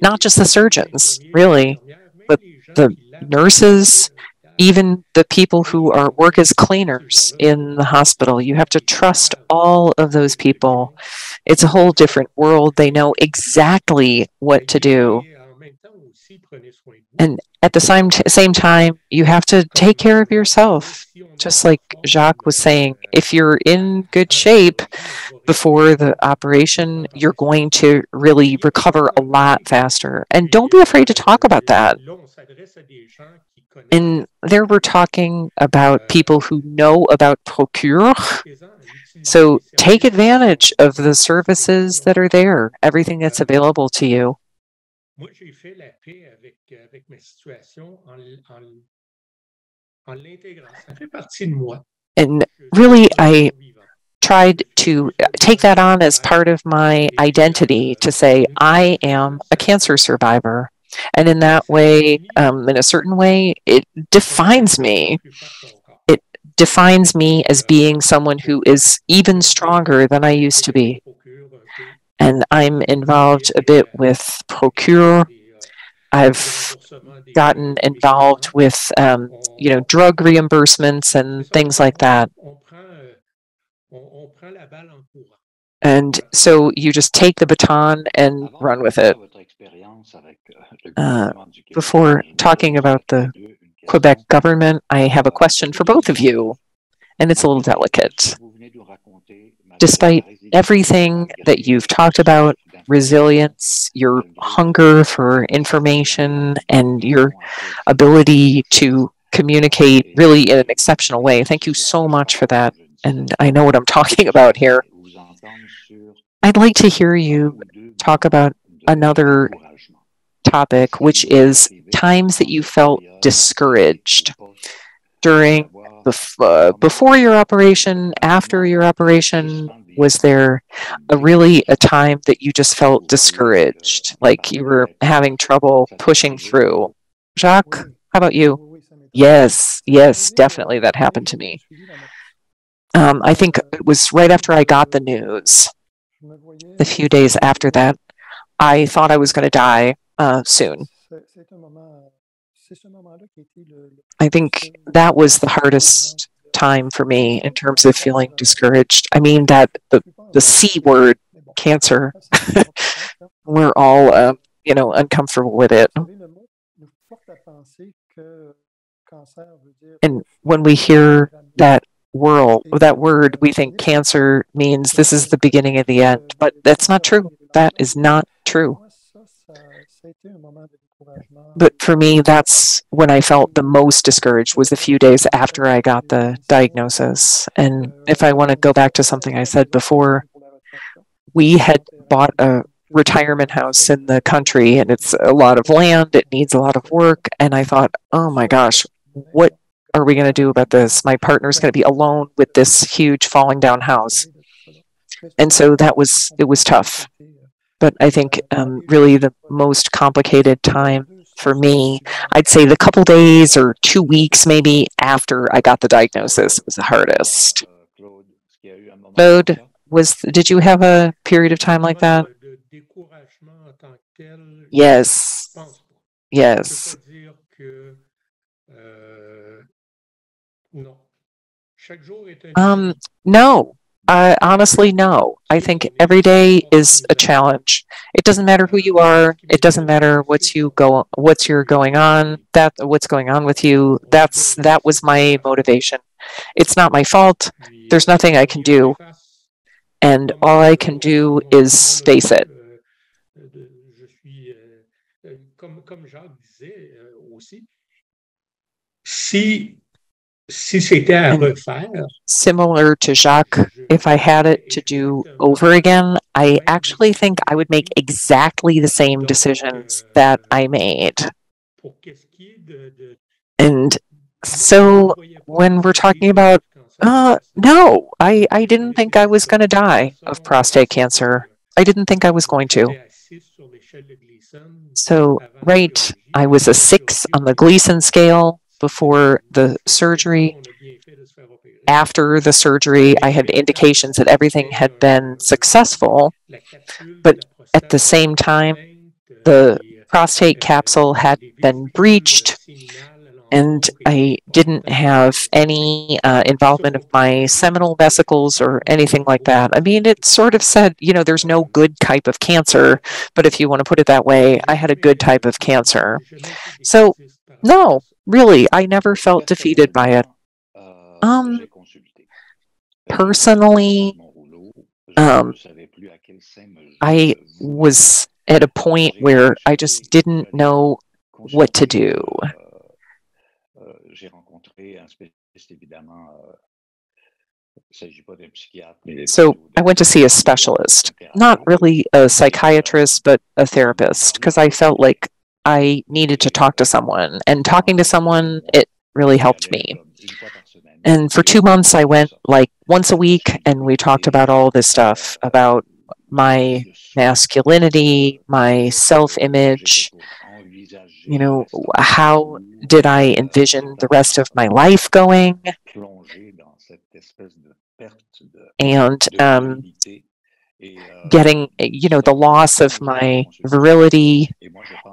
Not just the surgeons, really, but the nurses, even the people who work as cleaners in the hospital. You have to trust all of those people. It's a whole different world. They know exactly what to do. And at the same time, you have to take care of yourself. Just like Jacques was saying, if you're in good shape before the operation, you're going to really recover a lot faster. And don't be afraid to talk about that. And there we're talking about people who know about Procure. So take advantage of the services that are there, everything that's available to you. And really, I tried to take that on as part of my identity to say, I am a cancer survivor. And in that way, in a certain way, it defines me. It defines me as being someone who is even stronger than I used to be. And I'm involved a bit with Procure. I've gotten involved with, drug reimbursements and things like that. And so you just take the baton and run with it. Before talking about the Quebec government, I have a question for both of you, and it's a little delicate. Despite everything that you've talked about, resilience, your hunger for information, and your ability to communicate really in an exceptional way, thank you so much for that. And I know what I'm talking about here. I'd like to hear you talk about another topic, which is times that you felt discouraged during before your operation, after your operation. Was there a time that you just felt discouraged, like you were having trouble pushing through? Jacques, how about you? Yes, definitely that happened to me. I think it was right after I got the news. A few days after that, I thought I was going to die soon. I think that was the hardest time for me in terms of feeling discouraged. I mean, that the C word, cancer, we're all, uncomfortable with it. And when we hear that word, we think cancer means this is the beginning of the end, but that's not true. That is not true. But for me, that's when I felt the most discouraged, was a few days after I got the diagnosis. And if I want to go back to something I said before, we had bought a retirement house in the country, and it's a lot of land, it needs a lot of work. And I thought, oh my gosh, what are we going to do about this? My partner's going to be alone with this huge falling down house. And so it was tough. But I think really the most complicated time for me, I'd say the couple days or 2 weeks maybe after I got the diagnosis was the hardest. Claude, did you have a period of time like that? Yes. No. Honestly, no. I think every day is a challenge. It doesn't matter who you are. It doesn't matter what's going on with you. That was my motivation. It's not my fault. There's nothing I can do. And all I can do is face it. Similar to Jacques, if I had it to do over again, I actually think I would make exactly the same decisions that I made. And so when we're talking about, no, I didn't think I was going to die of prostate cancer. I didn't think I was going to. So, right, I was a 6 on the Gleason scale before the surgery. After the surgery, I had indications that everything had been successful, but at the same time, the prostate capsule had been breached, and I didn't have any involvement of my seminal vesicles or anything like that. I mean, it sort of said, there's no good type of cancer, but if you want to put it that way, I had a good type of cancer. So No, really, I never felt defeated by it. Personally, I was at a point where I just didn't know what to do. So I went to see a specialist, not really a psychiatrist, but a therapist, because I felt like I needed to talk to someone. And talking to someone, it really helped me. And for 2 months, I went like once a week, and we talked about all this stuff about my masculinity, my self-image, how did I envision the rest of my life going? And getting, the loss of my virility.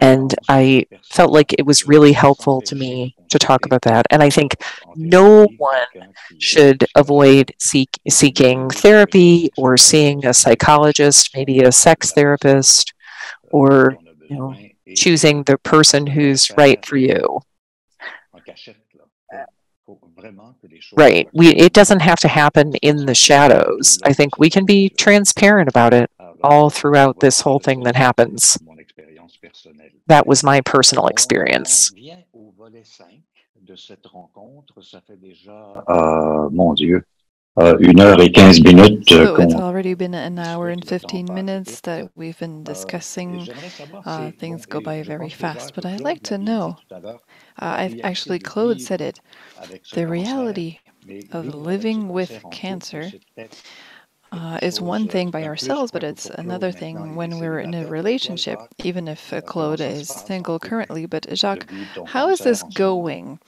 And I felt like it was really helpful to me to talk about that. And I think no one should avoid seeking therapy or seeing a psychologist, maybe a sex therapist, or choosing the person who's right for you. Right. It doesn't have to happen in the shadows. I think we can be transparent about it all throughout this whole thing that happens. That was my personal experience. Mon Dieu. 1h15. So it's already been an hour and 15 minutes that we've been discussing. Things go by very fast, but I'd like to know, actually Claude said it, the reality of living with cancer is one thing by ourselves, but it's another thing when we're in a relationship, even if Claude is single currently. But Jacques, how is this going?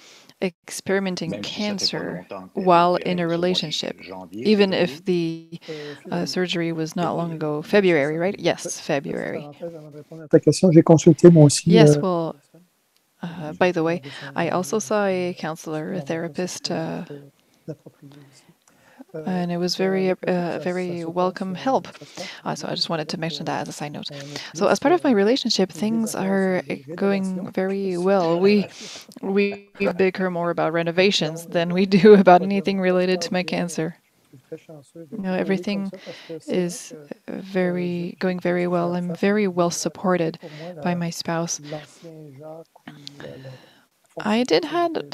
Experimenting cancer while in a relationship, even if the surgery was not long ago, February, right? Yes, February. Yes, well, by the way, I also saw a counselor, a therapist, and it was very welcome help. So I just wanted to mention that as a side note. So as part of my relationship, things are going very well. We bicker more about renovations than we do about anything related to my cancer. Everything is going very well. I'm very well supported by my spouse. I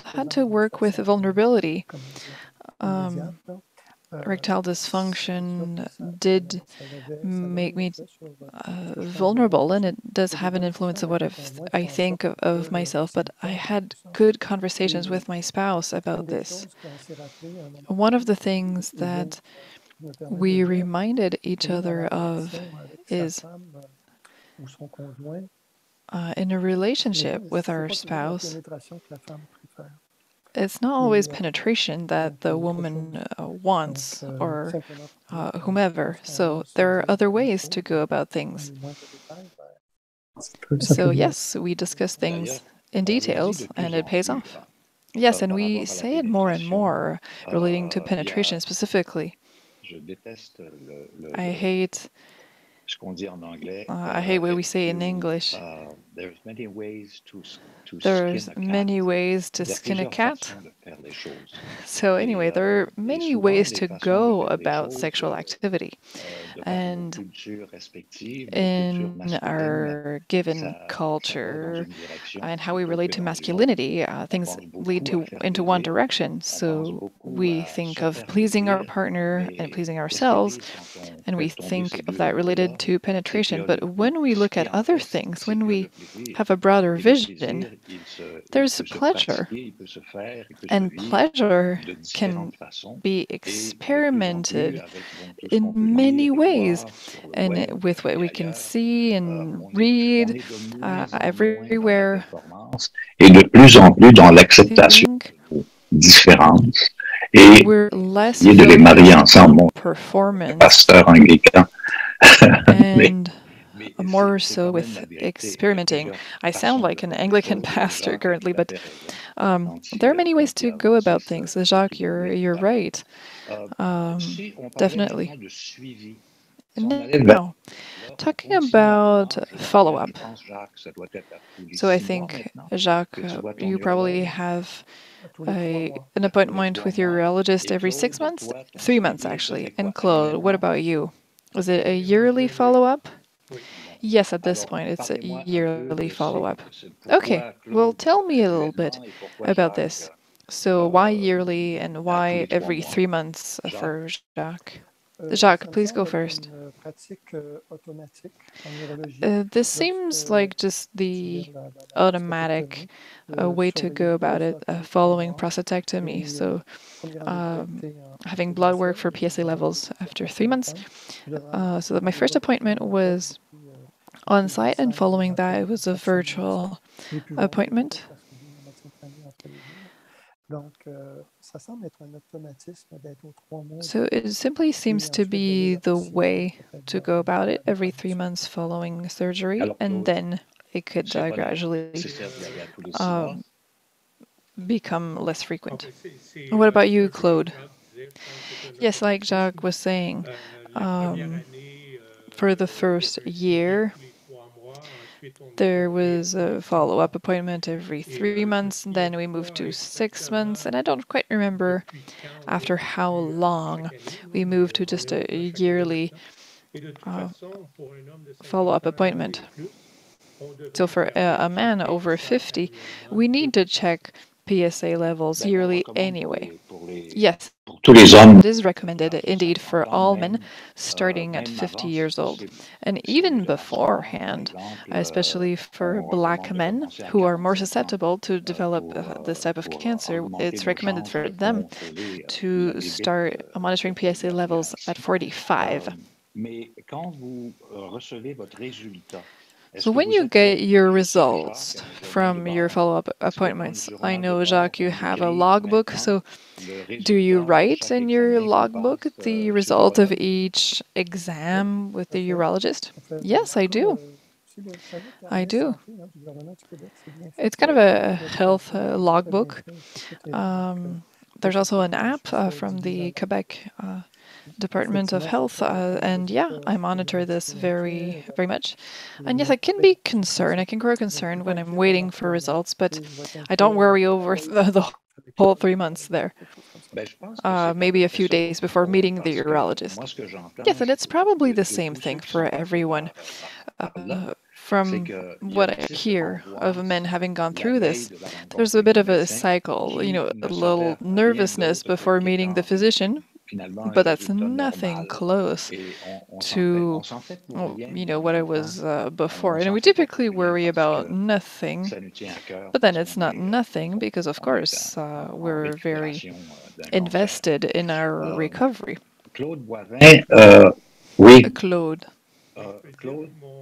had to work with vulnerability. Erectile dysfunction did make me vulnerable, and it does have an influence of what I think of myself, but I had good conversations with my spouse about this. One of the things that we reminded each other of is in a relationship with our spouse, it's not always penetration that the woman wants or whomever. So there are other ways to go about things. So yes, we discuss things in details and it pays off. Yes, and we say it more and more relating to penetration specifically. I hate what we say in English. There's many ways to skin a cat. So anyway, there are many ways to go about sexual activity. And in our given culture and how we relate to masculinity, things lead into one direction. So we think of pleasing our partner and pleasing ourselves, and we think of that related to penetration. But when we look at other things, when we have a broader vision, there's pleasure. And pleasure can be experimented in many ways, and with what we can see and read everywhere. Et de plus en plus dans l'acceptation des différences et de les marier ensemble. Mon pasteur anglican. And more so with experimenting. I sound like an Anglican pastor currently, but there are many ways to go about things. Jacques, you're right. Definitely. Now, talking about follow-up. So I think, Jacques, you probably have an appointment with your urologist every 6 months? 3 months, actually. And Claude, what about you? Is it a yearly follow-up? Yes, at this point, it's a yearly follow-up. Okay, well, tell me a little bit about this. So why yearly and why every 3 months for Jacques? Jacques, please go first. This seems like just the automatic way to go about it following prostatectomy. So having blood work for PSA levels after 3 months. So that my first appointment was on site, and following that, it was a virtual appointment. So it simply seems to be the way to go about it every 3 months following surgery, and then it could gradually become less frequent. What about you, Claude? Yes, like Jacques was saying, for the first year, there was a follow-up appointment every 3 months, and then we moved to 6 months, and I don't quite remember after how long we moved to just a yearly follow-up appointment. So for a man over 50, we need to check PSA levels yearly anyway. Yes, it is recommended indeed for all men starting at 50 years old. And even beforehand, especially for black men who are more susceptible to develop this type of cancer, it's recommended for them to start monitoring PSA levels at 45. So when you get your results from your follow-up appointments, I know, Jacques, you have a logbook. So do you write in your logbook the result of each exam with the urologist? Yes, I do. I do. It's kind of a health logbook. There's also an app from the Quebec Department of Health, and yeah, I monitor this very, very much. And yes, I can be concerned. I can grow concerned when I'm waiting for results, but I don't worry over the whole 3 months there. Maybe a few days before meeting the urologist. Yes, and it's probably the same thing for everyone. From what I hear of men having gone through this, there's a bit of a cycle, you know, a little nervousness before meeting the physician, but that's nothing close to, you know, what it was before. And we typically worry about nothing, but then it's not nothing because, of course, we're very invested in our recovery. Oui. Claude.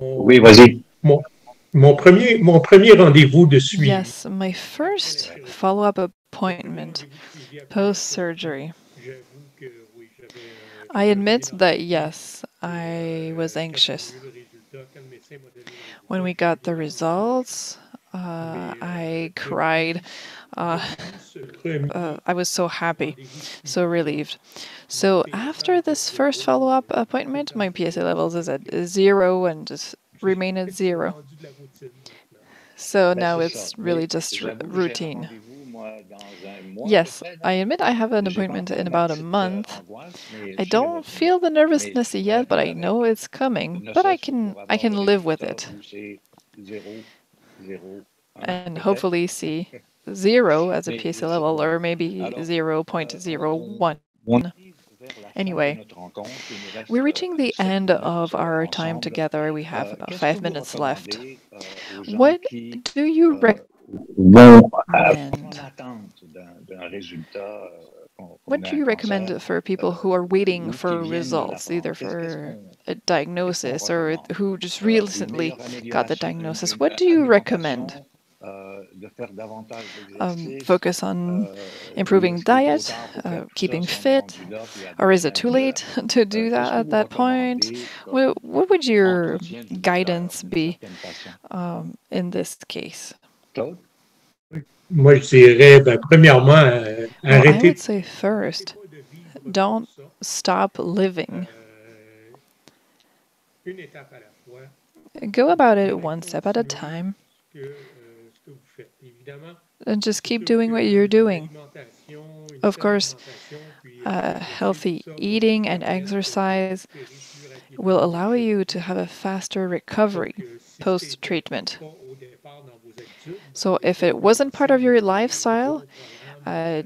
Oui, vas-y. Mon premier rendez-vous de suivi. Yes, my first follow-up appointment post-surgery. I admit that, yes, I was anxious. When we got the results, I cried. I was so happy, so relieved. So after this first follow-up appointment, my PSA levels is at 0 and just remain at 0. So now it's really just routine. Yes, I admit I have an appointment in about a month. I don't feel the nervousness yet, but I know it's coming. But I can live with it. And hopefully see 0 as a PSA level, or maybe 0.01. Anyway, we're reaching the end of our time together. We have about 5 minutes left. What do you recommend? What do you recommend for people who are waiting for results, either for a diagnosis or who just recently got the diagnosis? What do you recommend? Focus on improving diet, keeping fit, or is it too late to do that at that point? What would your guidance be in this case? Moi, je dirais, premièrement, Well, I arrêtez. would say first, don't stop living. Go about it one step at a time, and just keep doing what you're doing. Of course, healthy eating and exercise will allow you to have a faster recovery post-treatment. So if it wasn't part of your lifestyle,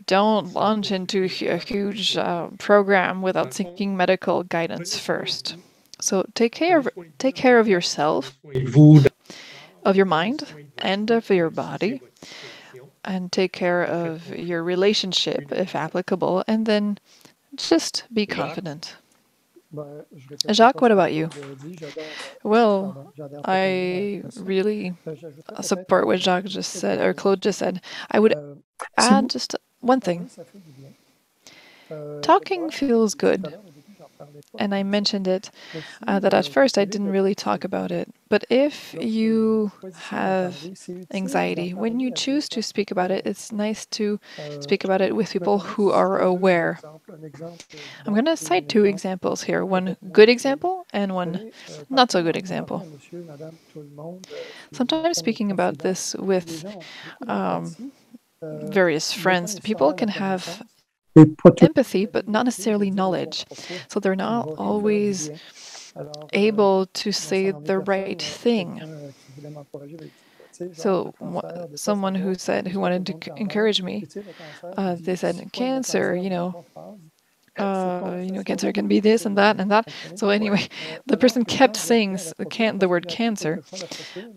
don't launch into a huge program without seeking medical guidance first. So take care of yourself, of your mind, and of your body, and take care of your relationship if applicable, and then just be confident. Jacques, what about you? Well, I really support what Jacques just said, or Claude just said. I would add just one thing. Talking feels good. And I mentioned it, that at first I didn't really talk about it. But if you have anxiety, when you choose to speak about it, it's nice to speak about it with people who are aware. I'm going to cite two examples here, one good example and one not so good example. Sometimes speaking about this with various friends, people can have empathy, but not necessarily knowledge. So they're not always able to say the right thing. So someone who wanted to encourage me, they said, cancer, cancer can be this and that and that. So anyway, the person kept saying the word cancer,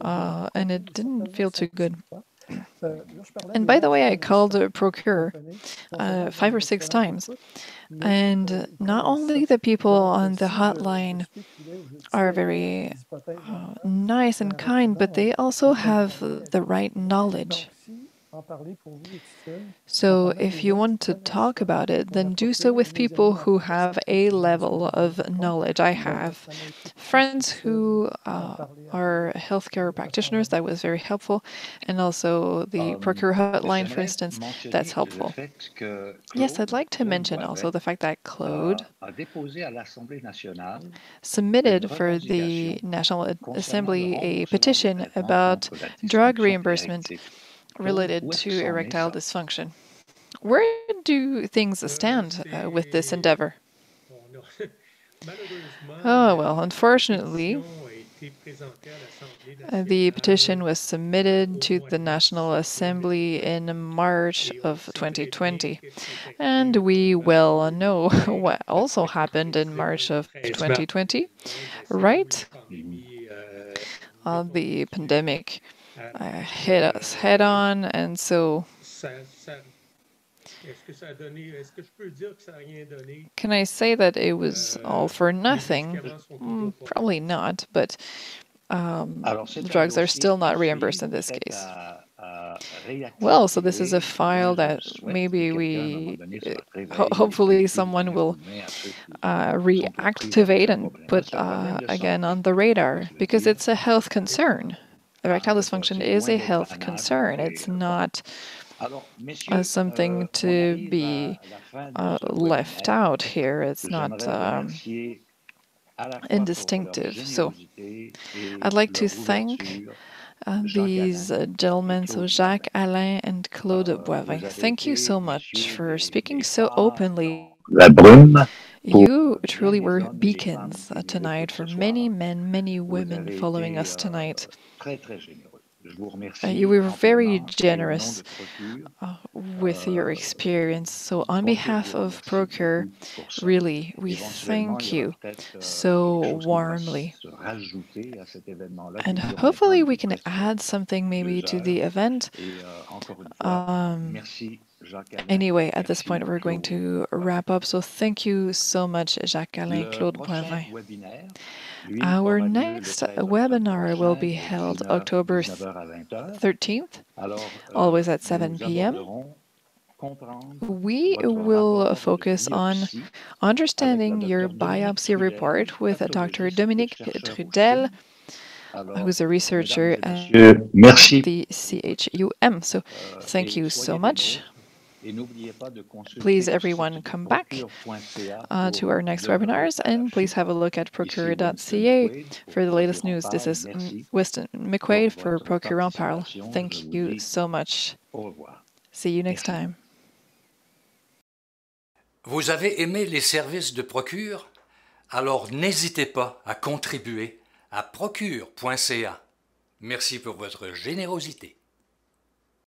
and it didn't feel too good. And by the way, I called a procure 5 or 6 times. And not only the people on the hotline are very nice and kind, but they also have the right knowledge. So if you want to talk about it, then do so with people who have a level of knowledge. I have friends who are healthcare practitioners. That was very helpful. And also the Procure hotline, for instance, that's helpful. Yes, I'd like to mention also the fact that Claude submitted for the National Assembly a petition about drug reimbursement related to erectile dysfunction. Where do things stand with this endeavor? Oh, well, unfortunately, the petition was submitted to the National Assembly in March of 2020. And we well know what also happened in March of 2020, right? The pandemic hit us head on, and so can I say that it was all for nothing? Probably not, but drugs are still not reimbursed in this case. Well, so this is a file that maybe hopefully someone will reactivate and put again on the radar, because it's a health concern. Erectile dysfunction is a health concern. It's not something to be left out here. It's not indistinctive. So I'd like to thank these gentlemen, so Jacques, Alain, and Claude Boivin. Thank you so much for speaking so openly. You truly were beacons tonight for many men, many women following us tonight. You were very generous with your experience. So on behalf of Procure, really, we thank you so warmly. And hopefully we can add something maybe to the event. Anyway, at this point, we're going to wrap up. So thank you so much, Jacques Alain, Claude Boivin. Our next webinar will be held October 13th, always at 7 p.m. We will focus on understanding your biopsy report with Dr. Dominique Trudel, who's a researcher at the CHUM. So thank you so much. Please, everyone, come back to our next webinars, and please have a look at procure.ca for the latest news. This is Weston McQuaid for Procure en Parle. Thank you so much. See you next time. Vous avez aimé les services de Procure? Alors n'hésitez pas à contribuer à procure.ca. Merci pour votre générosité.